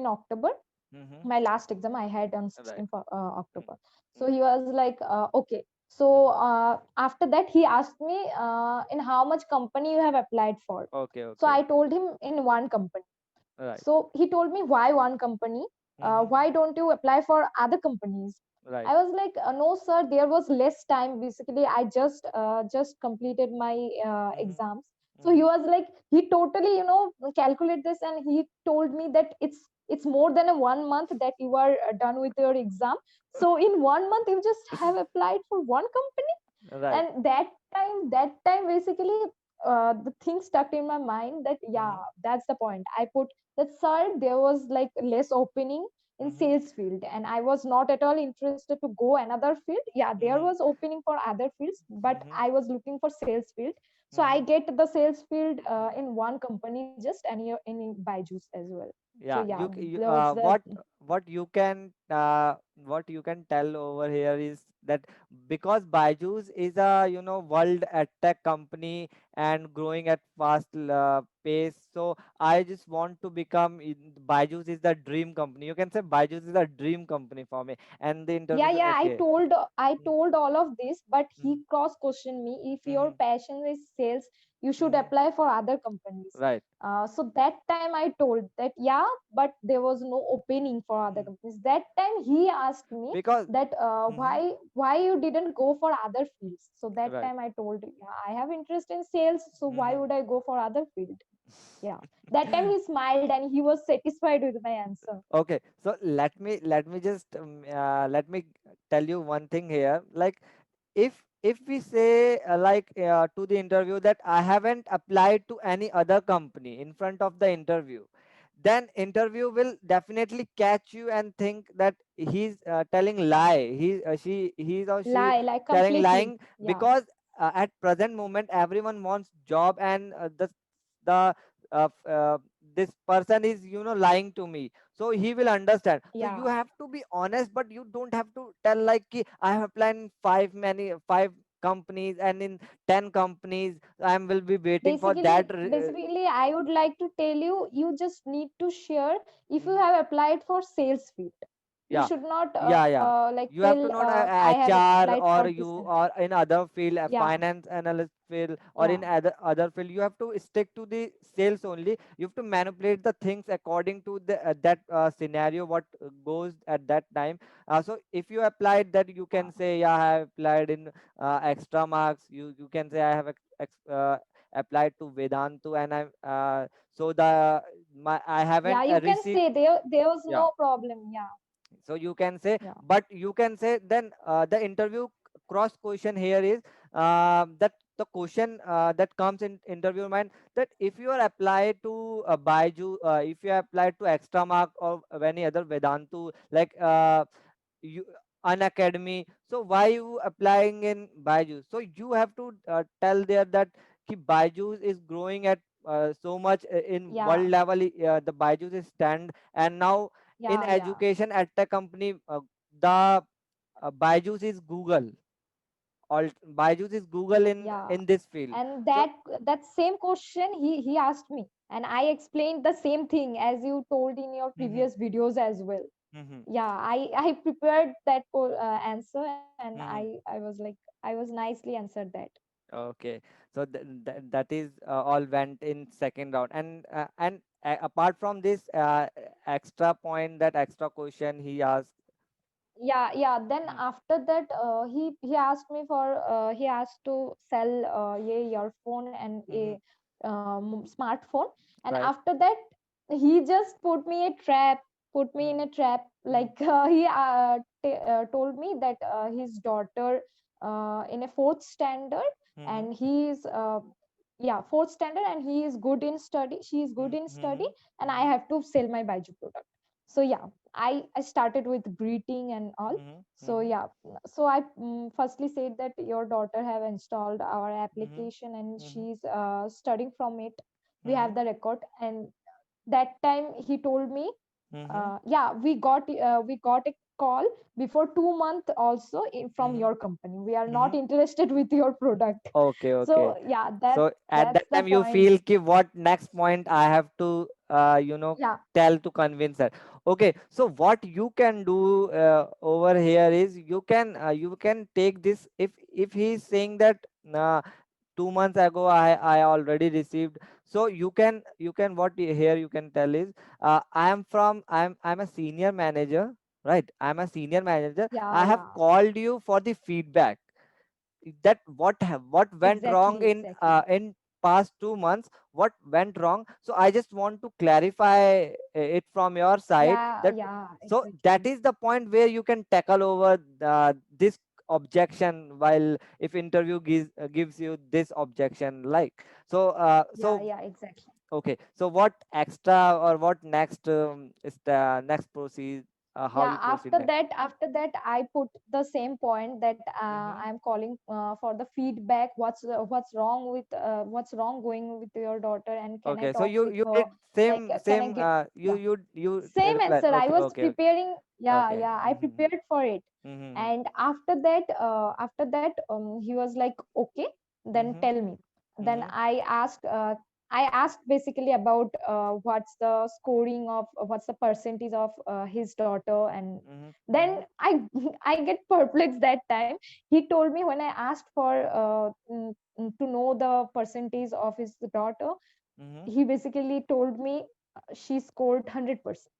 October, Mm-hmm. my last exam I had on Right. 16th October. So Mm-hmm. he was like, okay. So after that he asked me, in how much company you have applied for. Okay, So okay. I told him in one company. Right. So he told me, why one company? Mm-hmm. Why don't you apply for other companies? Right. I was like, no, sir. There was less time. Basically, I just completed my Mm-hmm. exams. So he Mm-hmm. was like, he totally, calculate this, and he told me that it's more than a 1 month that you are done with your exam. So in 1 month, you just have applied for one company. Right. And that time basically, the thing stuck in my mind that, yeah, Mm-hmm. that's the point. I put that, sir, there was like less opening in Mm-hmm. sales field, and I was not at all interested to go another field. Yeah, there Mm-hmm. was opening for other fields, but Mm-hmm. I was looking for sales field. So I Mm-hmm. get the sales field Mm-hmm. in one company just, and in Byju's as well. So Yeah, yeah, you those the what you can tell over here is that because Byju's is a, world tech company and growing at fast pace, so I just want to become Byju's is the dream company. You can say Byju's is the dream company for me. And the interview yeah, said, yeah, i okay. told i told all of this, but he Mm-hmm. cross questioned me, if your Mm-hmm. passion is sales, you should Mm-hmm. apply for other companies. Right. So that time I told that, yeah, but there was no opening for other Mm. companies. That time he asked me Because that, mm-hmm. why you didn't go for other fields. So that Right. time I told, yeah, I have interest in sales, so why Mm-hmm. would I go for other field? Yeah, that time he smiled and he was satisfied with my answer. Okay, so let me just let me tell you one thing here. Like, if we say to the interview that I haven't applied to any other company in front of the interview, then interview will definitely catch you and think that he's telling lie. He's or she Lie, like telling completely. lying, Yeah, because at present moment everyone wants job, and the this person is, lying to me, so he will understand. So you Yeah. have to be honest, but you don't have to tell like ki, I have applied in five companies, and in 10 companies I will be waiting for that Basically, I would like to tell you, you just need to share if you Mhm. have applied for sales field. You Yeah, should not yeah. like You have tell to not I have HR, applied for or this you, and that. or in other field, a Yeah, finance analyst field, or yeah, in other field. You have to stick to the sales only. You have to manipulate the things according to the that scenario what goes at that time. So if you applied that, you yeah, can say, yeah, I have applied in extra marks. You can say, I have applied to Vedantu, and so I yeah. haven't You can received. say there was Yeah, no problem. Yeah, so you can say, yeah, but you can say then the interview cross question here is that the question that comes in interview mind, that if you are applied to Baiju, if you are applied to extra mark or any other Vedantu, like you an academy, so why you applying in Baiju? So you have to tell there that Baiju is growing at so much in world yeah, level. The Baiju is stand, and now in yeah, yeah, education at the company, the Byju's is Google. All Byju's is Google yeah. in this field. And So that same question he asked me, and I explained the same thing as you told in your hmm previous videos as well. hmm Yeah, I prepared that answer, and hmm I was like, I was nicely answered that. okay. So that is all went in second round, and apart from this extra point, that extra question he asked. Yeah, yeah. Then Hmm. after that, he asked me for he asked to sell a earphone and a Hmm. smartphone. And Right. after that, he just put me a trap, put me in Hmm. a trap. Hmm. Like he told me that his daughter in a fourth standard, Hmm. and he's yeah, fourth standard, and he is good in study. She is good in study, Hmm. and I have to sell my Baiju product. So yeah, I started with greeting and all. Hmm. So Hmm. yeah, so I firstly said that your daughter have installed our Hmm. application and Hmm. she's studying from it. We Hmm. have the record. And that time he told me, Hmm. yeah, we got a call before 2 months also from Hmm. your company. We are not Hmm. interested with your product. Okay, okay. So yeah, So at that's that the time you point. feel ki what next point I have to Yeah, tell to convince her. Okay, so what you can do over here is you can take this, if he is saying that uh, 2 months ago I already received, so you can what here you can tell is I'm a senior manager, right? I'm a senior manager. yeah, I have yeah. called you for the feedback, that what went wrong Exactly, exactly. in past 2 months, what went wrong. So I just want to clarify it from your side, Yeah, that yeah, so that exactly. is the point where you can tackle over this objection, while if interview gives you this objection, like Yeah, so yeah, exactly. okay, so what extra or what next is the next proceed, how Yeah, you proceed next. after that I put the same point that Mm-hmm. I'm calling for the feedback. What's wrong with what's wrong going with your daughter, and can I Okay, so talk you with you her? did Like can I same get, you yeah, you same reply. answer I Okay, was okay, okay, preparing. Yeah, okay. yeah, I Mm-hmm. prepared for it. Mm-hmm. And after that he was like, okay, then Mm-hmm. tell me. Then Mm-hmm. I asked basically about what's the scoring of what's the percentage of his daughter. And Mm-hmm. Mm-hmm. then I I get perplexed that time. He told me, when I asked for to know the percentage of his daughter, Mm-hmm. he basically told me she scored 100%.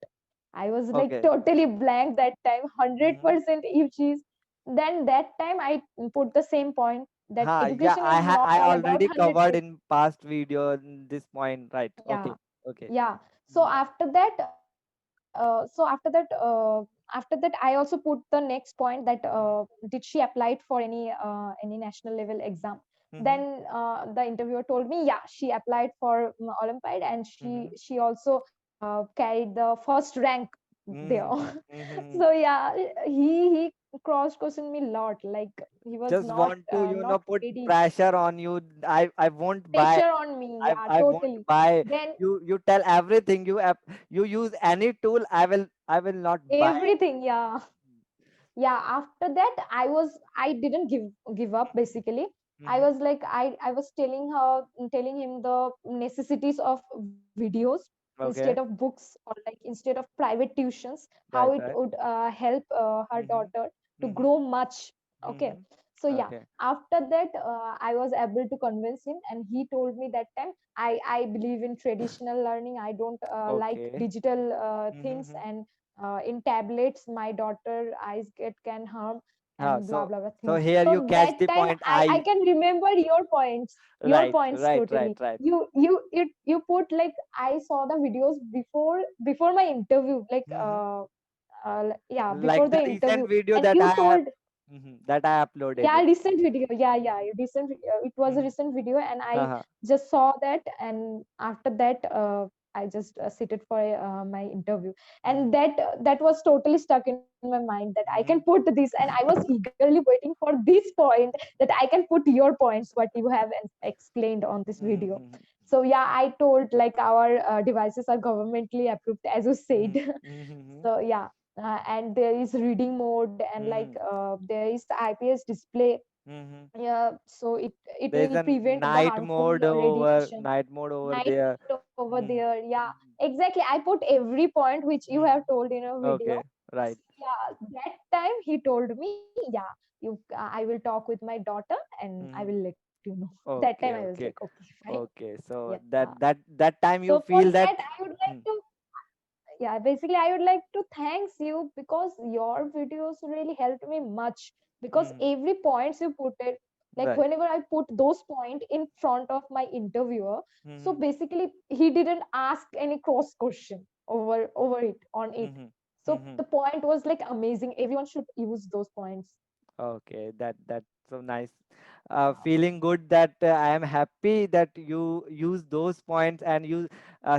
I was like Okay. totally blank that time. Mm-hmm. 100% if she's, then that time I put the same point that Yeah, education is not I all about already covered 100%. in past video this point, right? Yeah, Okay, okay. yeah. So Mm-hmm. after that, after that I also put the next point that Mm-hmm. did she applied for any national level exam. Mm-hmm. Then the interviewer told me, yeah, she applied for Olympiad, and Mm-hmm. she also carried the first rank there. Mm-hmm. Mm-hmm. So yeah, he cross questioned me a lot. Like he was Just not want to, not put ready. pressure on you. I won't buy. Pressure on me. Yeah, I won't totally. buy. Then You tell everything. You use any tool. I will not buy. everything. Yeah, yeah. After that, I didn't give up. Basically, I Mm-hmm. was like I was telling him the necessities of videos instead of Okay. books, or like instead of private tuitions, how Right. it Right. would help her Mm-hmm. daughter to Mm-hmm. grow much. Okay, Mm-hmm. so yeah, Okay. after that I was able to convince him, and he told me that time, I believe in traditional learning. I don't like Okay. digital things, Mm-hmm. and in tablets my daughter eyes get can harm, and blah So blah blah so things. here So you catch that the time point. I can remember your Right. points Right. Right. totally. Right. You put like, I saw the videos before my interview, like Mm-hmm. yeah, before Like the the interview, recent video and that you I have. told, That I uploaded yeah, it. recent video, yeah, recent video. It was a Mm-hmm. recent video, and I Uh-huh. just saw that, and after that I just seated for my interview, and Mm-hmm. that was totally stuck in my mind, that I can Mm-hmm. put this, and I was eagerly waiting for this point, that I can put your points what you have explained on this video. Mm-hmm. So yeah, I told like our devices are governmentally approved, as you said. Mm-hmm. So yeah, and there is reading mode, and like Mm-hmm. there is IPS display. Mm-hmm. Yeah, so it There's will a prevent the harmful radiation. night mode over Night there. mode over there, Mm-hmm. yeah, exactly. I put every point which you have Mm-hmm. told in a video. Okay. Right. Yeah, that time he told me, yeah, I will talk with my daughter, and I will Mm-hmm. let you know. That time I was Okay. like, Okay. okay, fine. Okay. So Yeah. that time So you for feel that, that. I would like Mm, to, yeah, basically I would like to thanks you, because your videos really helped me much, because mm-hmm. every points you put it, like Right. whenever I put those point in front of my interviewer, so Mm-hmm. basically he didn't ask any cross question over it on it. Mm-hmm. So Mm-hmm. the point was like amazing, everyone should use those points. Okay, that's so nice. Yeah, Feeling good that I am happy that you use those points and you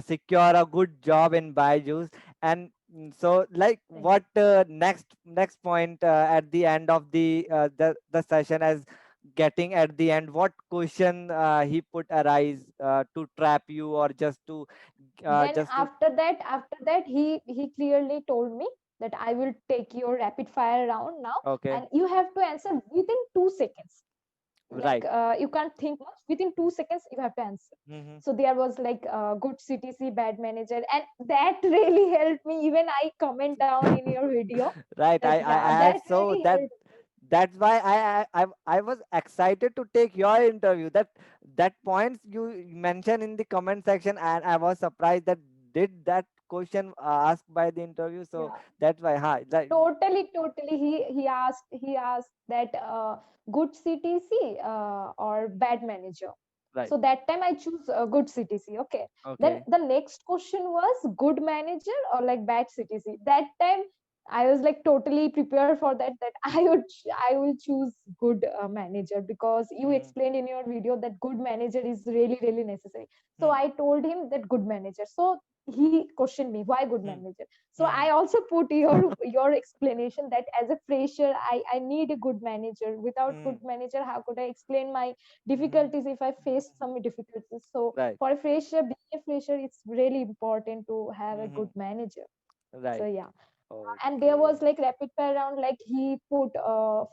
secure a good job in Byju's. And so, like, thank what next point at the end of the session, as getting at the end, what question he put arise to trap you, or then just to after that he clearly told me that I will take your rapid fire round now, okay, and you have to answer within 2 seconds. Like right. you can't think much, within 2 seconds you have to answer. Mm-hmm. So there was like good CTC, bad manager, and that really helped me. Even I comment down in your video Right. that, yeah, I that so really helped. that's why I was excited to take your interview. That points you mentioned in the comment section, and I was surprised that did that question asked by the interview. So Yeah, that's why, that totally. He asked that good CTC or bad manager. right. So that time I choose good CTC. Okay. Then Okay. the next question was good manager or like bad CTC. That time I was like totally prepared for that. That I will choose good manager, because you Mm-hmm. explained in your video that good manager is really necessary. So Hmm. I told him that good manager. So he questioned me, why good Hmm. manager. So Hmm. I also put your explanation that as a fresher, I need a good manager. Without Hmm. good manager, how could I explain my Hmm. difficulties if I face some difficulties? So Right. for a fresher, being a fresher, it's really important to have a Hmm. good manager. So Right. yeah, and there was Okay. like rapid fire round. Like he put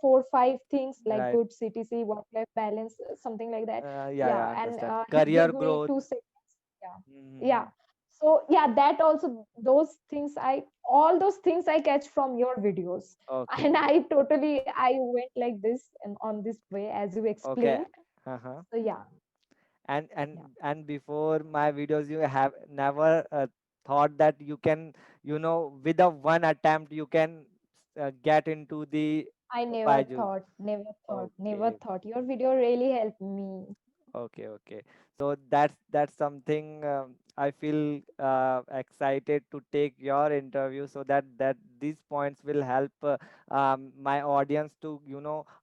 4 5 things like Right. good CTC, work life balance, something like that. Yeah. Yeah, Yeah. and Understand. he Career gave me growth. 2 seconds. Yeah, Mm-hmm. yeah. So yeah, that also, those things I all those things I catch from your videos, and Okay. I totally I went like this and on this way as you Okay. explained. Uh-huh. So yeah, and yeah, and before my videos you have never thought that you can, with a one attempt you can get into the I never Byju's. thought, never Okay. thought. Your video really helped me. Okay. Okay. So that's something I feel excited to take your interview, so that these points will help my audience to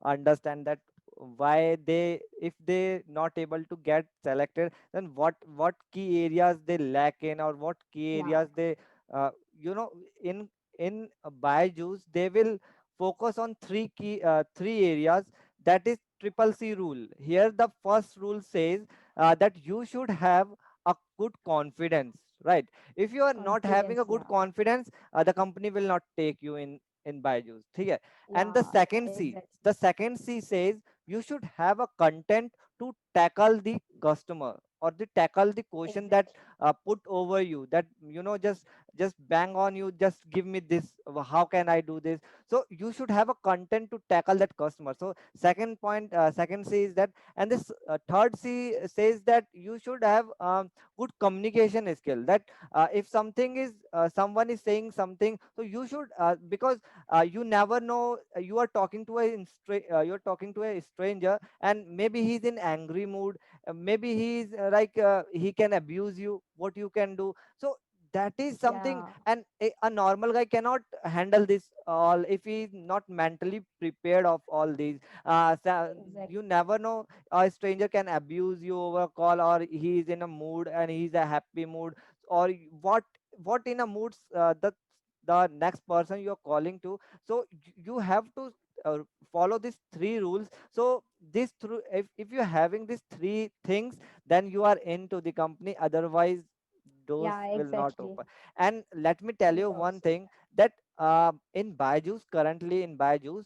understand that why they, if they not able to get selected, then what key areas they lack in, or what key Yeah, areas they uh, you know in Byju's they will focus on three areas. That is triple C rule. Here the first rule says that you should have a good confidence, right? If you are not having a Confidence, good yeah. confidence, the company will not take you in Byju's. Okay? And Yeah, exactly. the second C says you should have a content to tackle the customer, or the tackle the question that Exactly. put over you, that just bang on you, just give me this, how can I do this. So you should have a content to tackle that customer. So second point, second C is that. And this third C says that you should have good communication skill, that if something is someone is saying something, so you should because you never know, you're talking to a stranger, and maybe he's in angry mood, maybe he's he can abuse you, what you can do. So that is something, Yeah, and a normal guy cannot handle this all if he's not mentally prepared of all these. You exactly. never know, a stranger can abuse you over a call, or he's in a mood and he's a happy mood, or what in a mood the next person you're calling to. So you have to follow these three rules. So this through, if you're having these three things, then you are into the company, otherwise doors Yeah, will not exactly. open. And let me tell Me you one also. thing, that in Byju's, currently in Byju's,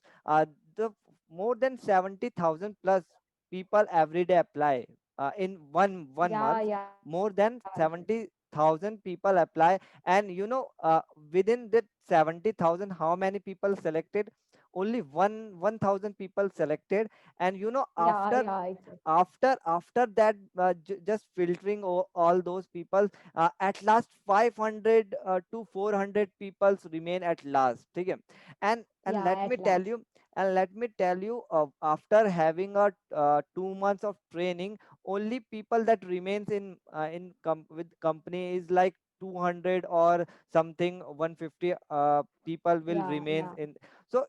the more than 70,000 plus people every day apply in one Yeah, month. yeah. More than 70,000 people apply. And within that 70,000, how many people selected? Only 1,000 people selected. And Yeah, yeah, exactly. after that, just filtering all those people, at last 500 to 400 people remain at last. Okay? and Yeah, let me at tell last. you, after having a 2 months of training, only people that remains with company is like 200 or something, 150 people will Yeah, remain yeah, in. So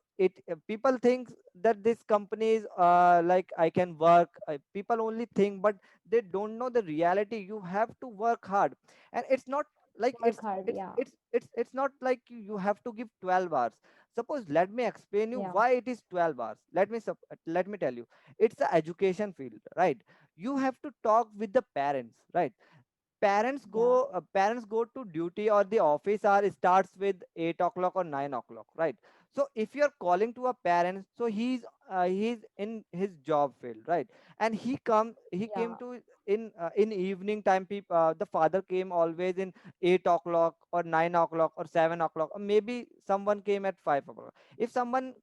people think that this company is like I can work. People only think, but they don't know the reality. You have to work hard, and it's not like work hard. Yeah, it's not like you have to give 12 hours. Suppose, let me explain you yeah, why it is 12 hours. Let me tell you, it's the education field, right? You have to talk with the parents, right? yeah, Parents go to duty, or the office hour starts with 8 o'clock or 9 o'clock, right? So if you're calling to a parent, so he's in his job field, right? And he came yeah, to in evening time. The father came always in 8 o'clock or 9 o'clock or 7 o'clock, or maybe someone came at 5 o'clock. If someone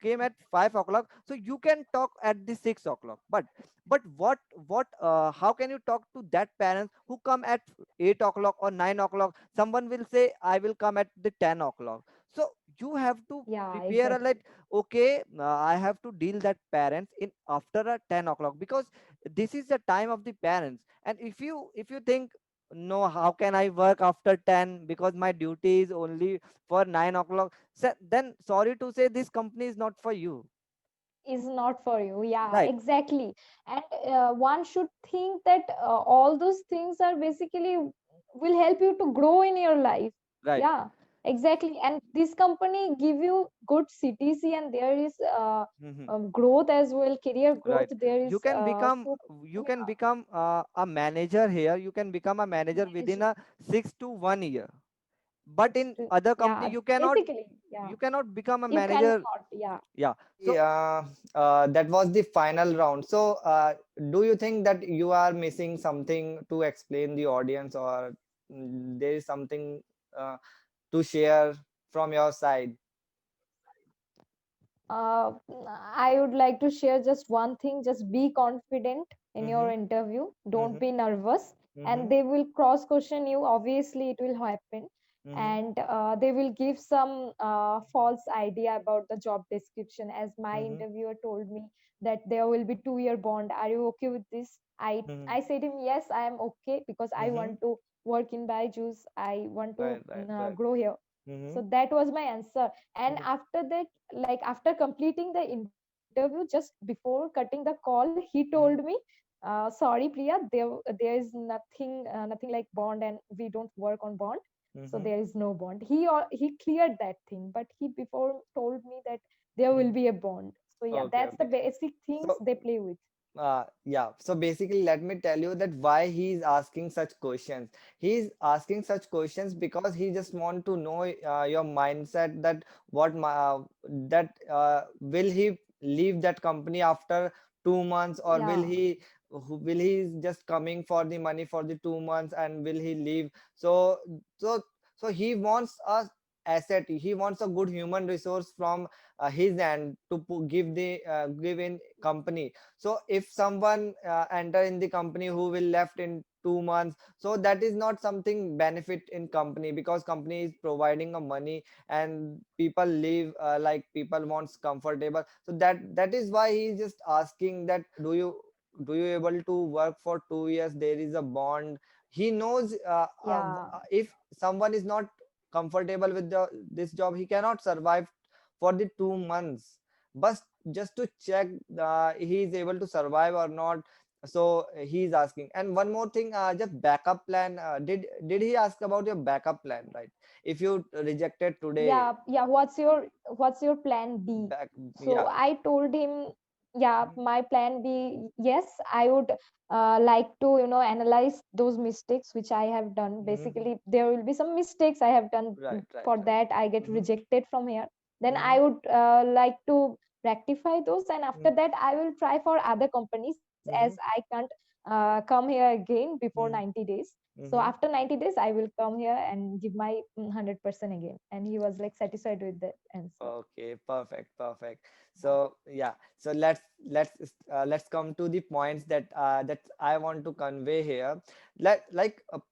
came at 5 o'clock, so you can talk at the 6 o'clock. But how can you talk to that parents who come at 8 o'clock or 9 o'clock? Someone will say, I will come at the 10 o'clock. So you have to yeah, prepare a, exactly. like, okay, I have to deal that parents in after a 10 o'clock, because this is the time of the parents. And if you think, no, how can I work after 10, because my duty is only for 9 o'clock. So then, sorry to say, this company is not for you, Is not for you. Yeah, right? exactly. And one should think that all those things are basically will help you to grow in your life. Right. Yeah, exactly. And this company give you good CTC, and there is Hmm. growth as well, career growth. Right. There You is can become so you can yeah, become a manager here. You can become a manager within manage a 6 to 1 year. But in other company, yeah, basically, yeah. you cannot become a You cannot, manager. yeah. Yeah. So that was the final round. So do you think that you are missing something to explain the audience, or there is something uh, to share from your side? Uh, I would like to share just one thing. Just be confident in your Mm-hmm. interview. Don't Mm-hmm. be nervous. Mm-hmm. And they will cross question you. Obviously, it will happen. Mm-hmm. And they will give some false idea about the job description. As my Mm-hmm. interviewer told me that there will be 2-year bond. Are you okay with this? Mm-hmm. I said him, yes, I am okay because I Mm-hmm. want to work in Byju's. I want to Right. Right. Right. grow here. Mm-hmm. So that was my answer. And Okay. after that, like after completing the interview, just before cutting the call, he told me, Mm-hmm. sorry Priya, there is nothing like bond, and we don't work on bond. so Mm-hmm. there is no bond. He cleared that thing, but he before told me that there will Mm-hmm. be a bond. So yeah, Okay, that's the okay. basic things So they play with. yeah, so basically let me tell you that why he's asking such questions. He's asking such questions because he just want to know your mindset, that will he leave that company after 2 months, or Yeah, will he just coming for the money for the 2 months and will he leave. So so so he wants a asset, he wants a good human resource from his end to give in company. So if someone enter in the company who will left in 2 months, so that is not something benefit in company, because company is providing a money and people live like people wants comfortable. So that is why he is just asking that do you able to work for 2 years, there is a bond. He knows yeah, if someone is not comfortable with this job, he cannot survive for the 2 months. But just to check he is able to survive or not, so he's asking. And one more thing, just backup plan, did he ask about your backup plan, right? If you rejected today, yeah. What's your plan B? back, So yeah. I told him, yeah, Mhm, my plan B, yes, I would like to, analyze those mistakes which I have done. mhm. Basically, there will be some mistakes I have done. Right, right, For right. that, I get Mhm, rejected from here. Then mhm, I would like to rectify those, and after mhm, that, I will try for other companies, as I mhm, can't come here again before mhm, 90 days. So mhm. after 90 days, I will come here and give my 100% again. And he was like satisfied with that answer. Okay, perfect, perfect. So yeah, so let's come to the points that I want to convey here.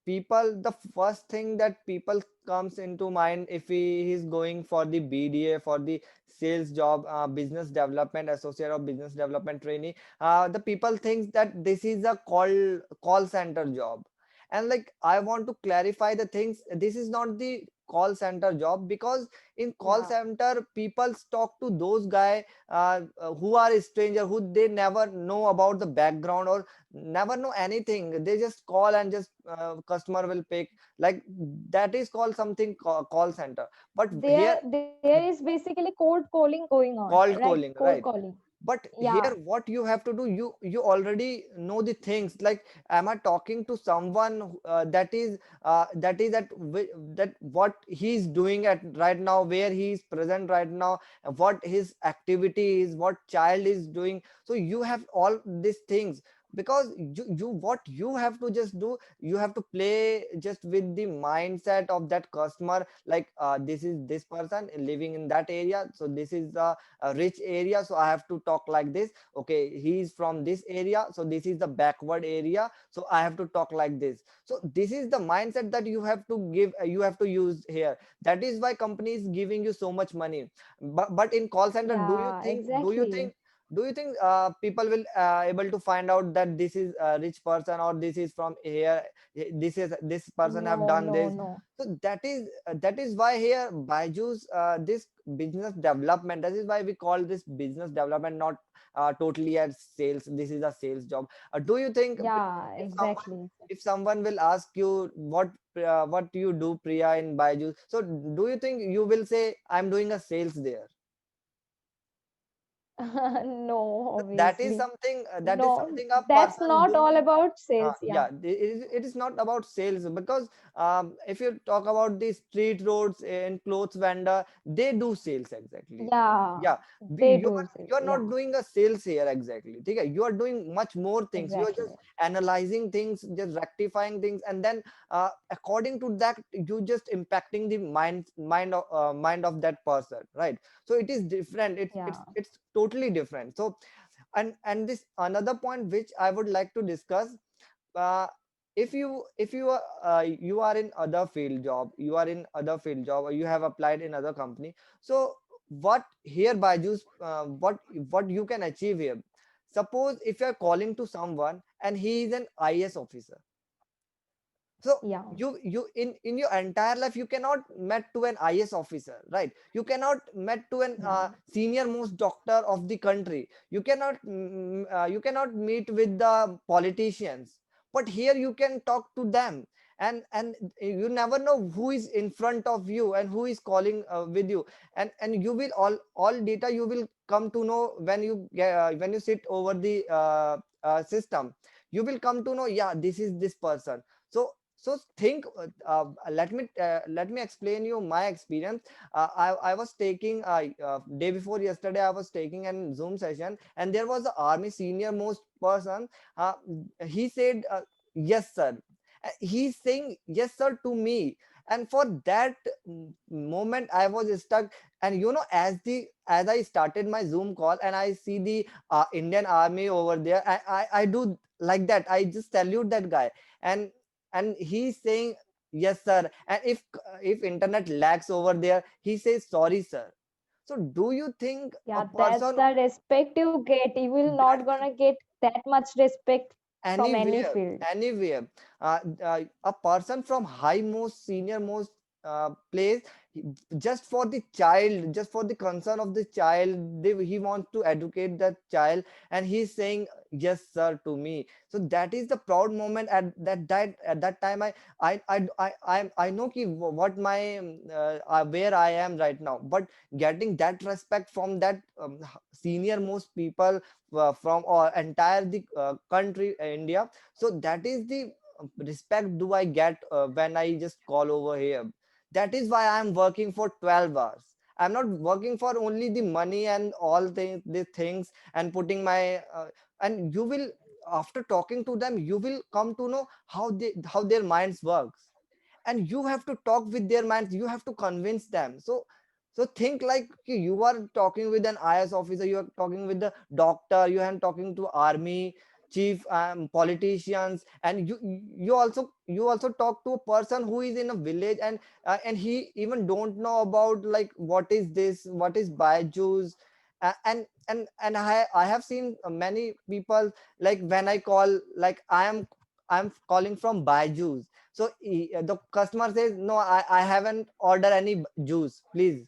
People, the first thing that people comes into mind if he is going for the BDA, for the sales job, business development associate or business development trainee, the people thinks that this is a call center job. And like I want to clarify the things, this is not the call center job, because in call Yeah. center people talk to those guy who are a stranger, who they never know about the background or never know anything. They just call and just customer will pick, like that is called something call center. But here, There is basically cold calling going on, cold right? calling, Cold right? calling. But Yeah. here what you have to do, you already know the things, like am I talking to someone that what he's doing at right now, where he is present right now, what his activity is, what child is doing. So you have all these things, because you what you have to just do, you have to play just with the mindset of that customer, like this is this person living in that area, so this is the a rich area, so I have to talk like this. Okay, he's from this area, so this is the backward area, so I have to talk like this. So this is the mindset that you have to give, you have to use here. That is why company is giving you so much money. But in call center, Yeah, exactly. do you think people will able to find out that this is a rich person, or this is from here, this person have No, done no, this. no. So that is why here Byju's this business development, that is why we call this business development, not totally as sales. This is a sales job. Do you think Yeah, if someone exactly. if someone will ask you what you do, Priya, in Byju's, so do you think you will say I'm doing a sales there? No, That is obviously. something No, a that's person not all doing. about sales. Yeah. Yeah, it is not about sales, because if you talk about the street roads and clothes vendor, they do sales exactly. Yeah, Yeah, they do sales. you are Yeah, not doing a sales here exactly. Okay? You are doing much more things. You are exactly. just analyzing things, just rectifying things, and then according to that, you just impacting the mind of that person, right? So it is different. Yeah. It's totally different. So and this another point which I would like to discuss. uh, if you are in other field job, or you have applied in other company, so what here Byju's, what you can achieve here. Suppose if you are calling to someone and he is an IS officer, so Yeah. you in your entire life you cannot met to an IS officer, right? You cannot met to an Yeah. senior most doctor of the country. You cannot meet with the politicians. But here you can talk to them, and you never know who is in front of you and who is calling with you. And you will all data you will come to know when you get, when you sit over the system. You will come to know, yeah, this is this person. So think, let me explain you my experience. I was taking day before yesterday, I was taking an Zoom session, and there was an army senior most person. uh, he said, yes sir. He's saying yes sir to me. And for that moment I was stuck. And as I started my Zoom call and I see the Indian army over there, I do like that, I just salute that guy. And he's saying yes sir. And if internet lags over there, he says sorry sir. So do you think a Yeah, that's person the respect you get. You will not that gonna get that much respect from any anywhere, field. anywhere, a person from high most senior most place, just for the child, just for the concern of the child, he wants to educate that child, and he's saying yes sir to me. So that is the proud moment. At that time I know what my where I am right now. But getting that respect from that senior most people from entire the country India. So that is the respect do I get when I just call over here. That is why I'm working for 12 hours. I'm not working for only the money and all the things and putting my and you will, after talking to them, you will come to know how their minds works. And you have to talk with their minds, you have to convince them. So think like you are talking with an IS officer, you are talking with the doctor, you are talking to army chief, politicians, and you also talk to a person who is in a village, and he even don't know about like what is this, what is Byju's. And I have seen many people, like when I call, like I'm calling from Byju's. So the customer says, no, I haven't ordered any juice, please.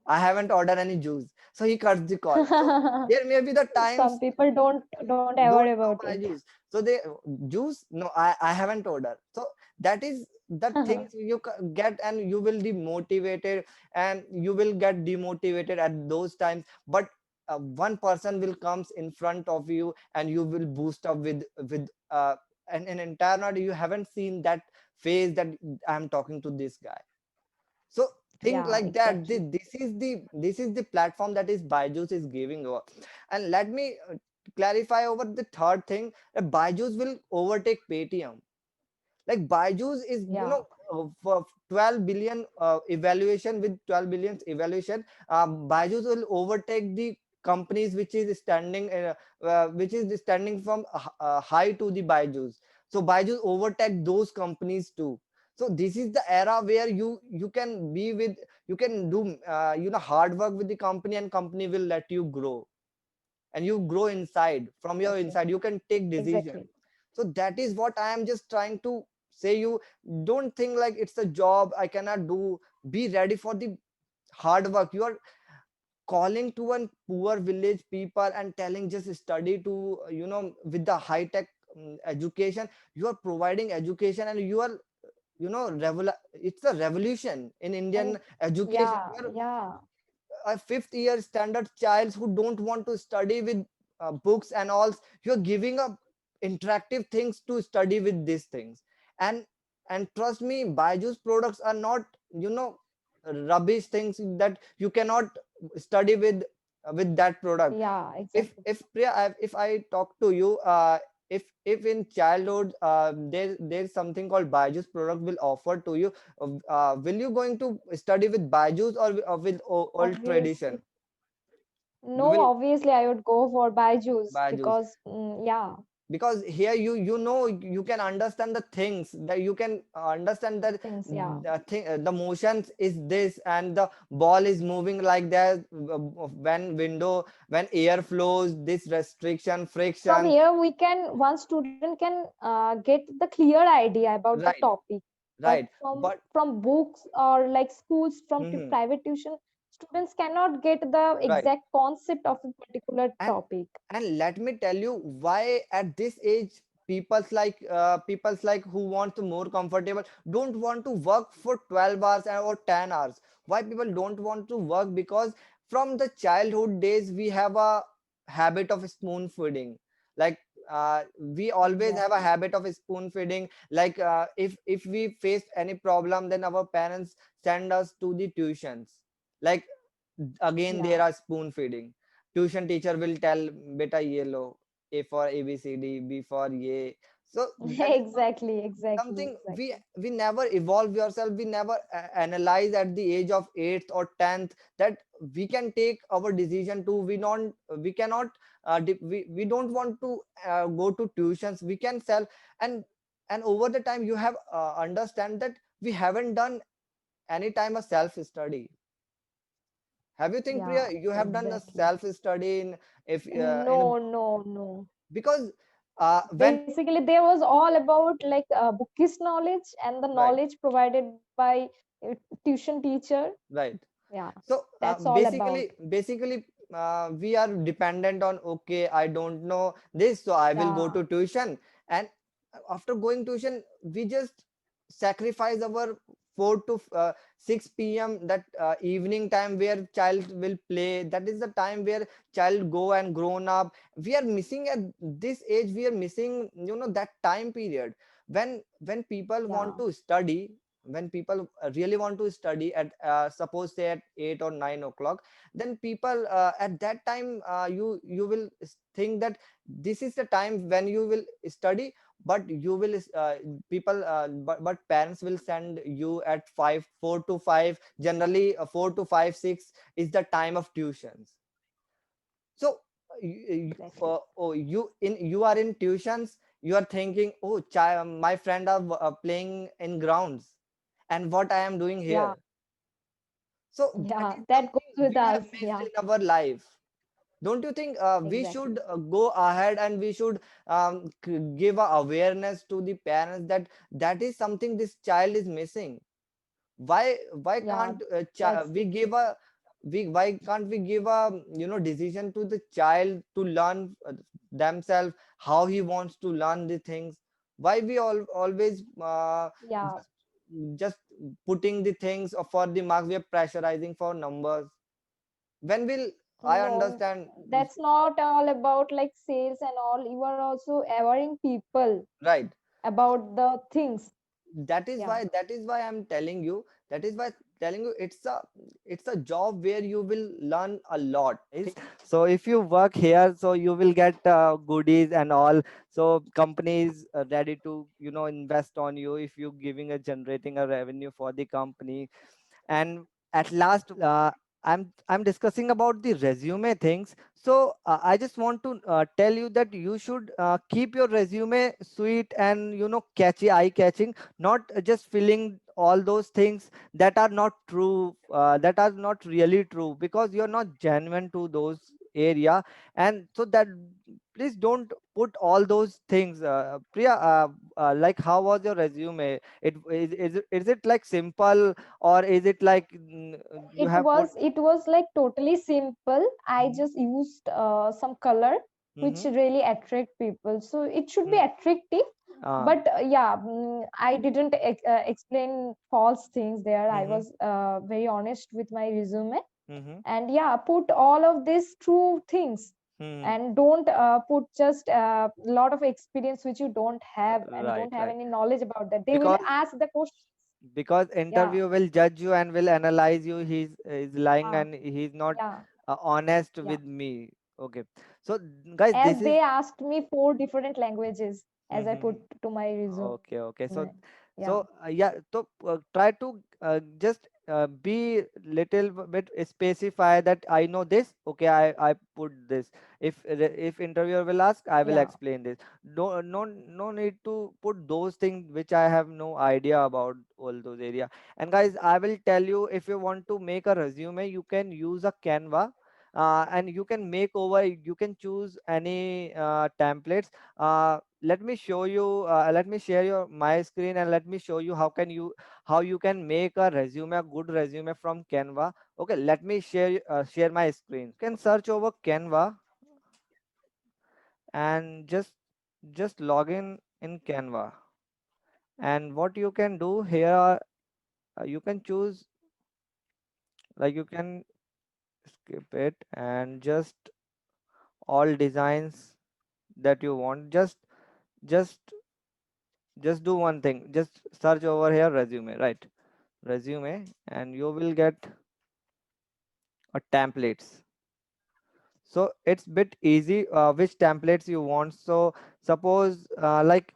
I haven't ordered any juice. So he cuts the call. So there may be the Some times people don't aware don't know about my it. juice. So they juice, no, I haven't ordered. So that is the things you get, and you will be motivated, and you will get demotivated at those times. But one person will comes in front of you, and you will boost up with an entire night. You haven't seen that phase that I'm talking to this guy. So think Yeah, like that. exactly. This is the platform that is Byju's is giving over. And let me clarify over the third thing, that Byju's will overtake Paytm. Like Byju's is, Yeah, for 12 billion evaluation, with 12 billion evaluation, Byju's will overtake the companies which is standing from high to the Byju's. So Byju's overtake those companies too. So this is the era where you can be with, you can do hard work with the company, and company will let you grow, and you grow inside, from your okay, inside you can take decision. exactly. So that is what I am just trying to say you. Don't think like it's a job I cannot do. Be ready for the hard work. You are calling to one poor village people and telling just study to, with the high tech education. You are providing education, and you are, it's a revolution in Indian And education. yeah, You are yeah, a fifth year standard child who don't want to study with books and all. You're giving up interactive things to study with these things. And and trust me, Byju's products are not, rubbish things that you cannot study with that product. yeah, exactly. If Priya, if I talk to you, if in childhood there's something called Byju's product will offer to you, will you going to study with Byju's, or with old Obviously, tradition? You no, will obviously I would go for Byju's Byju's, because yeah, because here you can understand the things, that you can understand that things, yeah. the motions is this, and the ball is moving like that, when window, when air flows, this restriction, From friction. here we can, one student can get the clear idea about the Right, topic. But right, but from books or like schools, from mhm, private tuition, students cannot get the right. exact concept of a particular and topic. and let me tell you why at this age people's like who want to more comfortable, don't want to work for 12 hours or 10 hours. Why people don't want to work? Because from the childhood days we have a habit of spoon feeding. Like we always have a Exactly. habit of spoon feeding. Like if we face any problem, then our parents send us to the tuitions. Like again Yeah. there are spoon feeding. Tuition teacher will tell, beta ye lo, a for abcd, b for ye. So that is not Exactly. Exactly. something. Exactly. We never evolve yourself, we never analyze at the age of 8th or 10th that we can take our decision to, we cannot we don't want to go to tuitions, we can sell. And over the time you have understand that we haven't done any time a self study. Have you think, Priya, Yeah. you have done a Exactly. self study in, if in a, No, no, no. because when Basically, there was all about like bookish knowledge and the right, knowledge provided by tuition teacher. right. Yeah, So that's all about. basically we are dependent on, okay, I don't know this, so I will go Yeah, to tuition. And after going tuition, we just sacrifice our 4 to 6 p.m. that evening time where child will play. That is the time where child go and grown up. We are missing at this age. We are missing, that time period when people want yeah, to study. When people really want to study at suppose say at 8 or 9 o'clock, then people at that time you will think that this is the time when you will study. But you will people but parents will send you at 5, 4 to 5, generally 4 to 5, 6 is the time of tuitions. So exactly. you are in tuitions, you are thinking, oh, my friend are playing in grounds, and what I am doing Yeah, here. So that yeah, is that goes something with we have us. missed Yeah, in our life. Don't you think we exactly. should go ahead and we should give a awareness to the parents that that is something this child is missing? Why Yeah, can't that's we give a we why can't we give a decision to the child to learn themselves how he wants to learn the things? Why we always yeah. just putting the things for the marks, we are pressurizing for numbers? When will I No, understand? that's not all about like sales and all. You are also awareing people Right. about the things. Yeah, That is why I'm telling you, that is why telling you it's a job where you will learn a lot. Guys. So if you work here, so you will get goodies and all. So companies are ready to invest on you if you giving a generating a revenue for the company. And at last, I'm discussing about the resume things. So I just want to tell you that you should keep your resume sweet and catchy, eye catching, not just filling all those things that are not true, that are not really true, because you're not genuine to those area. And so that, please don't put all those things. Priya, like how was your resume? Is it like simple, or is it like you it have put? was it was like totally simple. I Mhm. just used some color which Mhm. really attract people. So it should be Mm. attractive. Ah. But yeah, I didn't explain false things there. I Mhm. was very honest with my resume. Mhm. And yeah, put all of these true things, Mhm. and don't put just a lot of experience which you don't have and Right, don't have right. any knowledge about that. They will Because ask the questions. Yeah, interview will judge you and will analyze you. He's lying uh, and he's not yeah, honest yeah. with me. Okay. So guys, As this is. they asked me four different languages as I put Mhm. to my resume. Okay, okay. So, Yeah, yeah. So try to just be little bit specify that I know this. Okay, I put this. If interviewer will ask, I will yeah, explain this. No need to put those things which I have no idea about all those area. And guys, I will tell you, if you want to make a resume, you can use a Canva. And you can make over. You can choose any templates. Let me show you, let me share your my screen, and let me show you how you can make a resume, a good resume from Canva. Okay, let me share my screen. You can search over Canva and just just log in Canva, and what you can do here are, you can choose, like you can skip it and just all designs that you want. Just just do one thing, just search over here resume, right? Resume, and you will get a templates. So it's bit easy which templates you want. So suppose like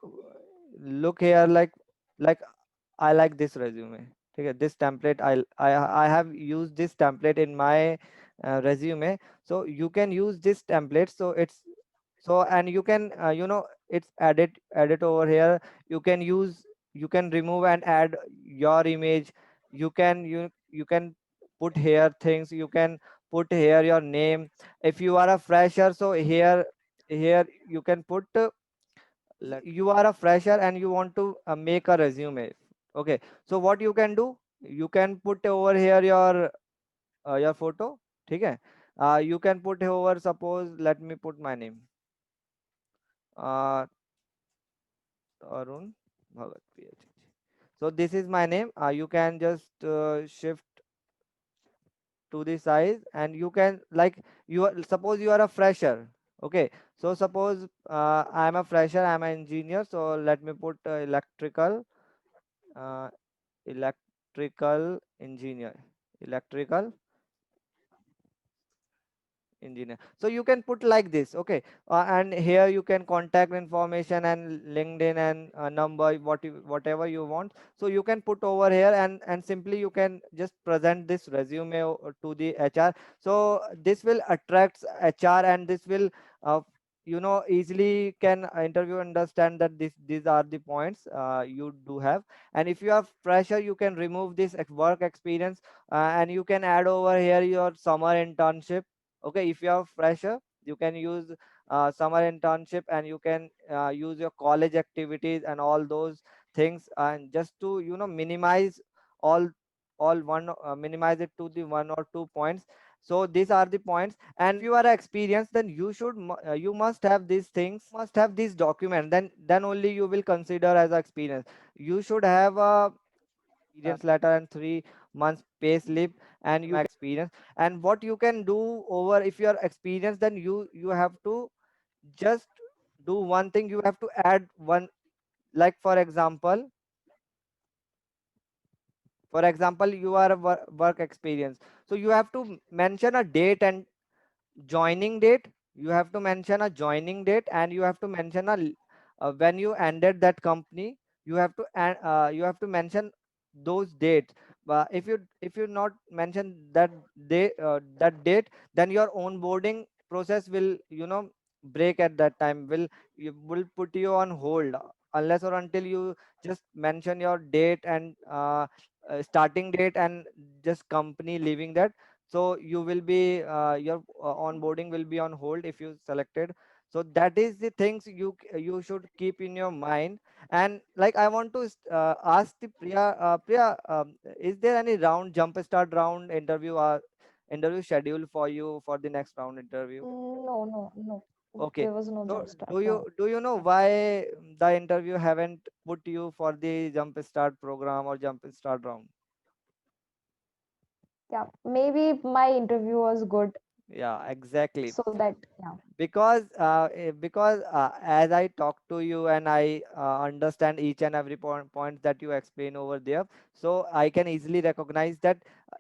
look here, like I like this resume. Okay, this template I have used this template in my resume. So you can use this template. So it's, so and you can it's edit over here. You can use, you can remove and add your image. You can put here things. You can put here your name. If you are a fresher, so here you can put you are a fresher and you want to make a resume. Okay, so what you can do, you can put over here your photo. Okay, you can put over, suppose let me put my name, uh Arun Bhagat PhD. So this is my name. You can just shift to the size, and you can, like, suppose you are a fresher. Okay, so suppose I am a fresher, I am an engineer, so let me put uh, electrical engineer, electrical engineer. So you can put like this. Okay, and here you can contact information and LinkedIn and number, whatever you want. So you can put over here, and simply you can just present this resume to the HR. So this will attract HR, and this will easily can interview understand that these are the points you do have. And if you are fresher, you can remove this work experience, and you can add over here your summer internship. Okay, if you are fresher, you can use summer internship, and you can use your college activities and all those things, and just to minimize all one minimize it to the 1 or 2 points. So these are the points. And if you are experienced, then you must have these things, must have these documents, then only you will consider as experience. You should have a experience letter and 3 months pay slip, and you experience. And what you can do over, if you are experienced, then you have to just do one thing. You have to add one, like for example you are a work experience, so you have to mention a date and joining date. You have to mention a joining date, and you have to mention when you ended that company. You have to mention those dates. But if you not mention that date, then your onboarding process will break at that time, will put you on hold, unless or until you just mention your date and starting date and just company leaving that. So you will be your onboarding will be on hold if you selected. So that is the things you should keep in your mind. And like I want to ask the Priya, is there any jump start round interview schedule for you for the next round interview? No, no, no. Okay, There was no so jump start do you round. do you know why the interview haven't put you for the jump start program or jump start round? Yeah, maybe my interview was good, Yeah, exactly. so that yeah. Because as I talk to you and I understand each and every point that you explain over there, so I can easily recognize that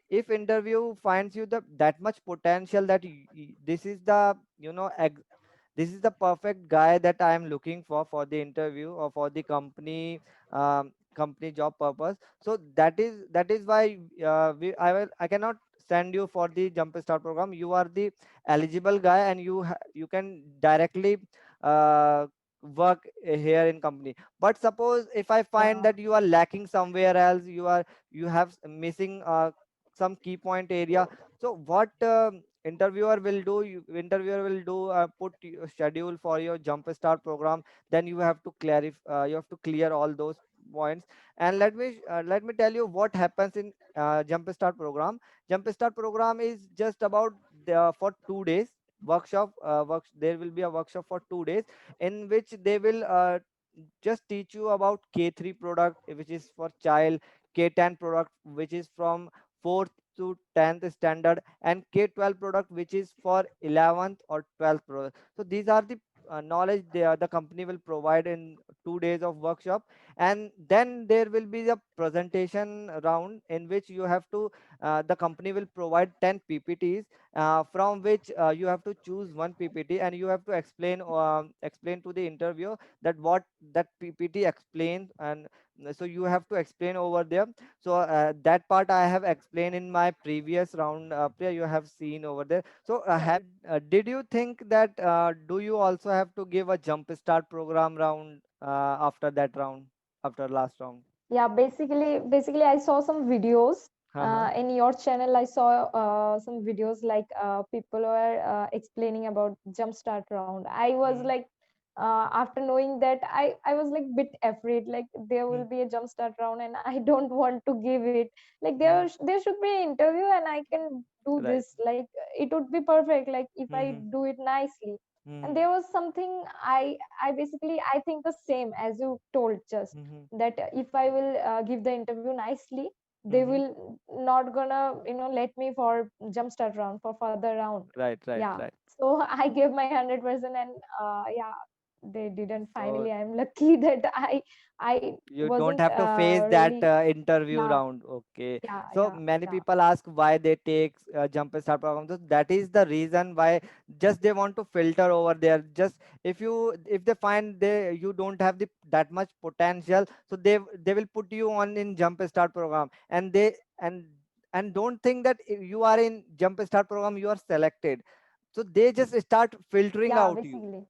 if interview finds you the that much potential, that this is the this is the perfect guy that I am looking for the interview or for the company job purpose. So that is why I cannot send you for the jump start program. You are the eligible guy, and you can directly uh, work here in company. But suppose if I find Yeah. that you are lacking somewhere else, you have missing some key point area. So what interviewer will do, put schedule for your jump start program. Then you have to clarify, you have to clear all those points. And let me tell you what happens in jump start program. Jump start program is just about for 2 days. there will be a workshop for 2 days, in which they will just teach you about K3 product, which is for child, K10 product, which is from 4th to 10th standard, and K12 product, which is for 11th or 12th product. So these are the knowledge the company will provide in 2 days of workshop. And then there will be the presentation round, in which you have to the company will provide 10 ppts, from which you have to choose one ppt, and you have to explain to the interviewer that what that ppt explains. And so you have to explain over there. So that part I have explained in my previous round, Priya, you have seen over there. So did you think that do you also have to give a jump start program round after that round, after last round? Yeah, basically I saw some videos Uh-huh. in your channel. I saw some videos like people were explaining about jumpstart round. I was Mm, like, after knowing that, I was like bit afraid, like there will mm, be a jumpstart round and I don't want to give it. Like mm. there should be an interview and I can do Right. this. Like it would be perfect. Like if I Mm-hmm. do it nicely. And Mm-hmm. there was something I basically I think the same as you told just, Mm-hmm. that if I will give the interview nicely, they Mm-hmm. will not gonna let me for jumpstart round, for further round. Right, right, Yeah. right. So I gave my 100%, and yeah, they didn't. So Finally, I'm lucky that I you don't wasn't have to face that really. interview Yeah, round. Okay. yeah, So yeah, many yeah. people ask why they take jump start program. So that is the reason why, just they want to filter over there. Just if they find you don't have the that much potential, so they will put you on in jump start program. And don't think that if you are in jump start program you are selected. So they just start filtering Yeah, out you. basically.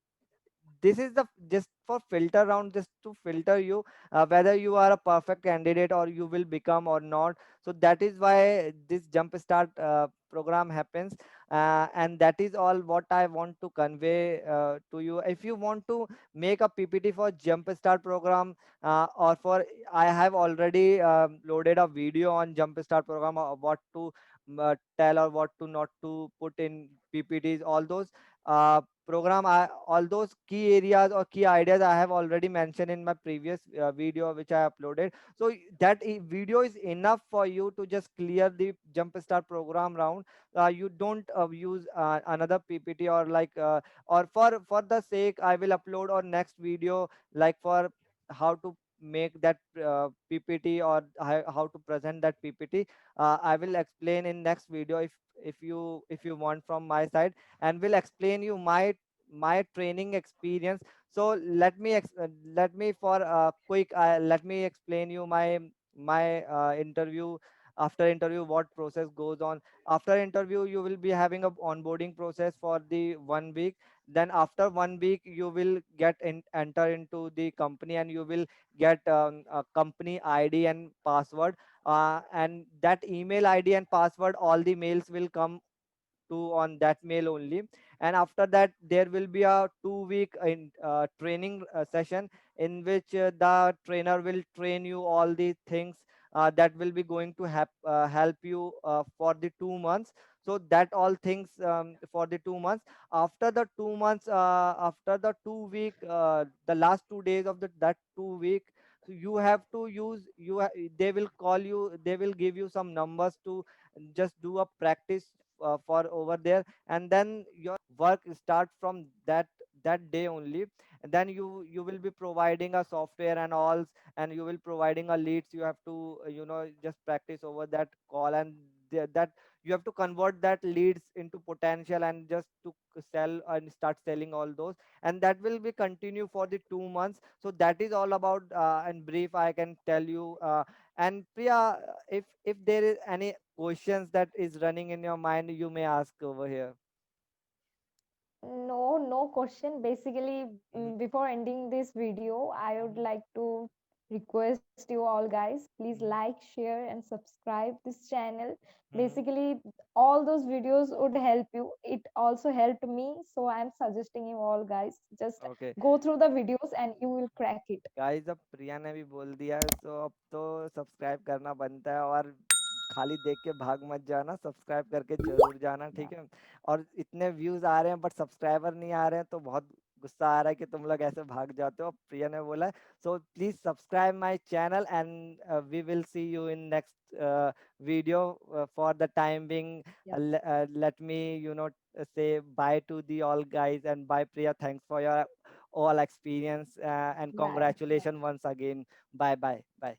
This is the just for filter round, just to filter you, whether you are a perfect candidate or you will become or not. So that is why this jump start program happens. And that is all what I want to convey to you. If you want to make a ppt for jump start program, or for I have already loaded a video on jump start program, what to tell or what to not to put in ppts, all those uh, all those key areas or key ideas I have already mentioned in my previous video which I uploaded. So video is enough for you to just clear the jumpstart program round. You don't use another ppt, or like or for the sake I will upload on next video, like for how to make that ppt, or how to present that ppt. I will explain in next video, if you want, from my side, and will explain you my training experience. So let me for quick let me explain you my interview. After interview, what process goes on. After interview, you will be having a onboarding process for the 1 week. Then after 1 week, you will enter into the company, and you will get a company id and password. And that email id and password, all the mails will come to on that mail only. And after that, there will be a 2 week training session, in which the trainer will train you all the things that will be going to help you for the 2 months. So that all things for the 2 months. After the 2 months, after the 2 week, the last 2 days of that 2 week, so you have to use they will call you, they will give you some numbers to just do a practice for over there. And then your work start from that day only. And then you will be providing a software and all, and you will providing a leads. You have to just practice over that call, and that you have to convert that leads into potential, and just to sell and start selling all those. And that will be continue for the 2 months. So that is all about in brief I can tell you. And Priya, if there is any questions that is running in your mind, you may ask over here. No, no question. Basically, Mhm, before ending this video, I would mhm, like to request you all guys, please mhm, like, share, and subscribe this channel. mhm. Basically, all those videos would help you. It also helped me, so I'm suggesting you all guys, just Okay, go through the videos and you will crack it. Guys अब प्रिया ने भी बोल दिया है, सो अब तो subscribe करना बनता है। और खाली देख के भाग मत जाना, सब्सक्राइब करके जरूर जाना, Yeah. ठीक है। और इतने व्यूज आ रहे हैं बट सब्सक्राइबर नहीं आ रहे हैं, तो बहुत गुस्सा आ रहा है कि तुम लोग ऐसे भाग जाते हो। प्रिया ने बोला, so please subscribe my channel and we will see you in next video. For the time being, Yeah. let me say bye to the all guys, and bye Priya, thanks for your all experience, and Bye. congratulations once again. Bye bye bye.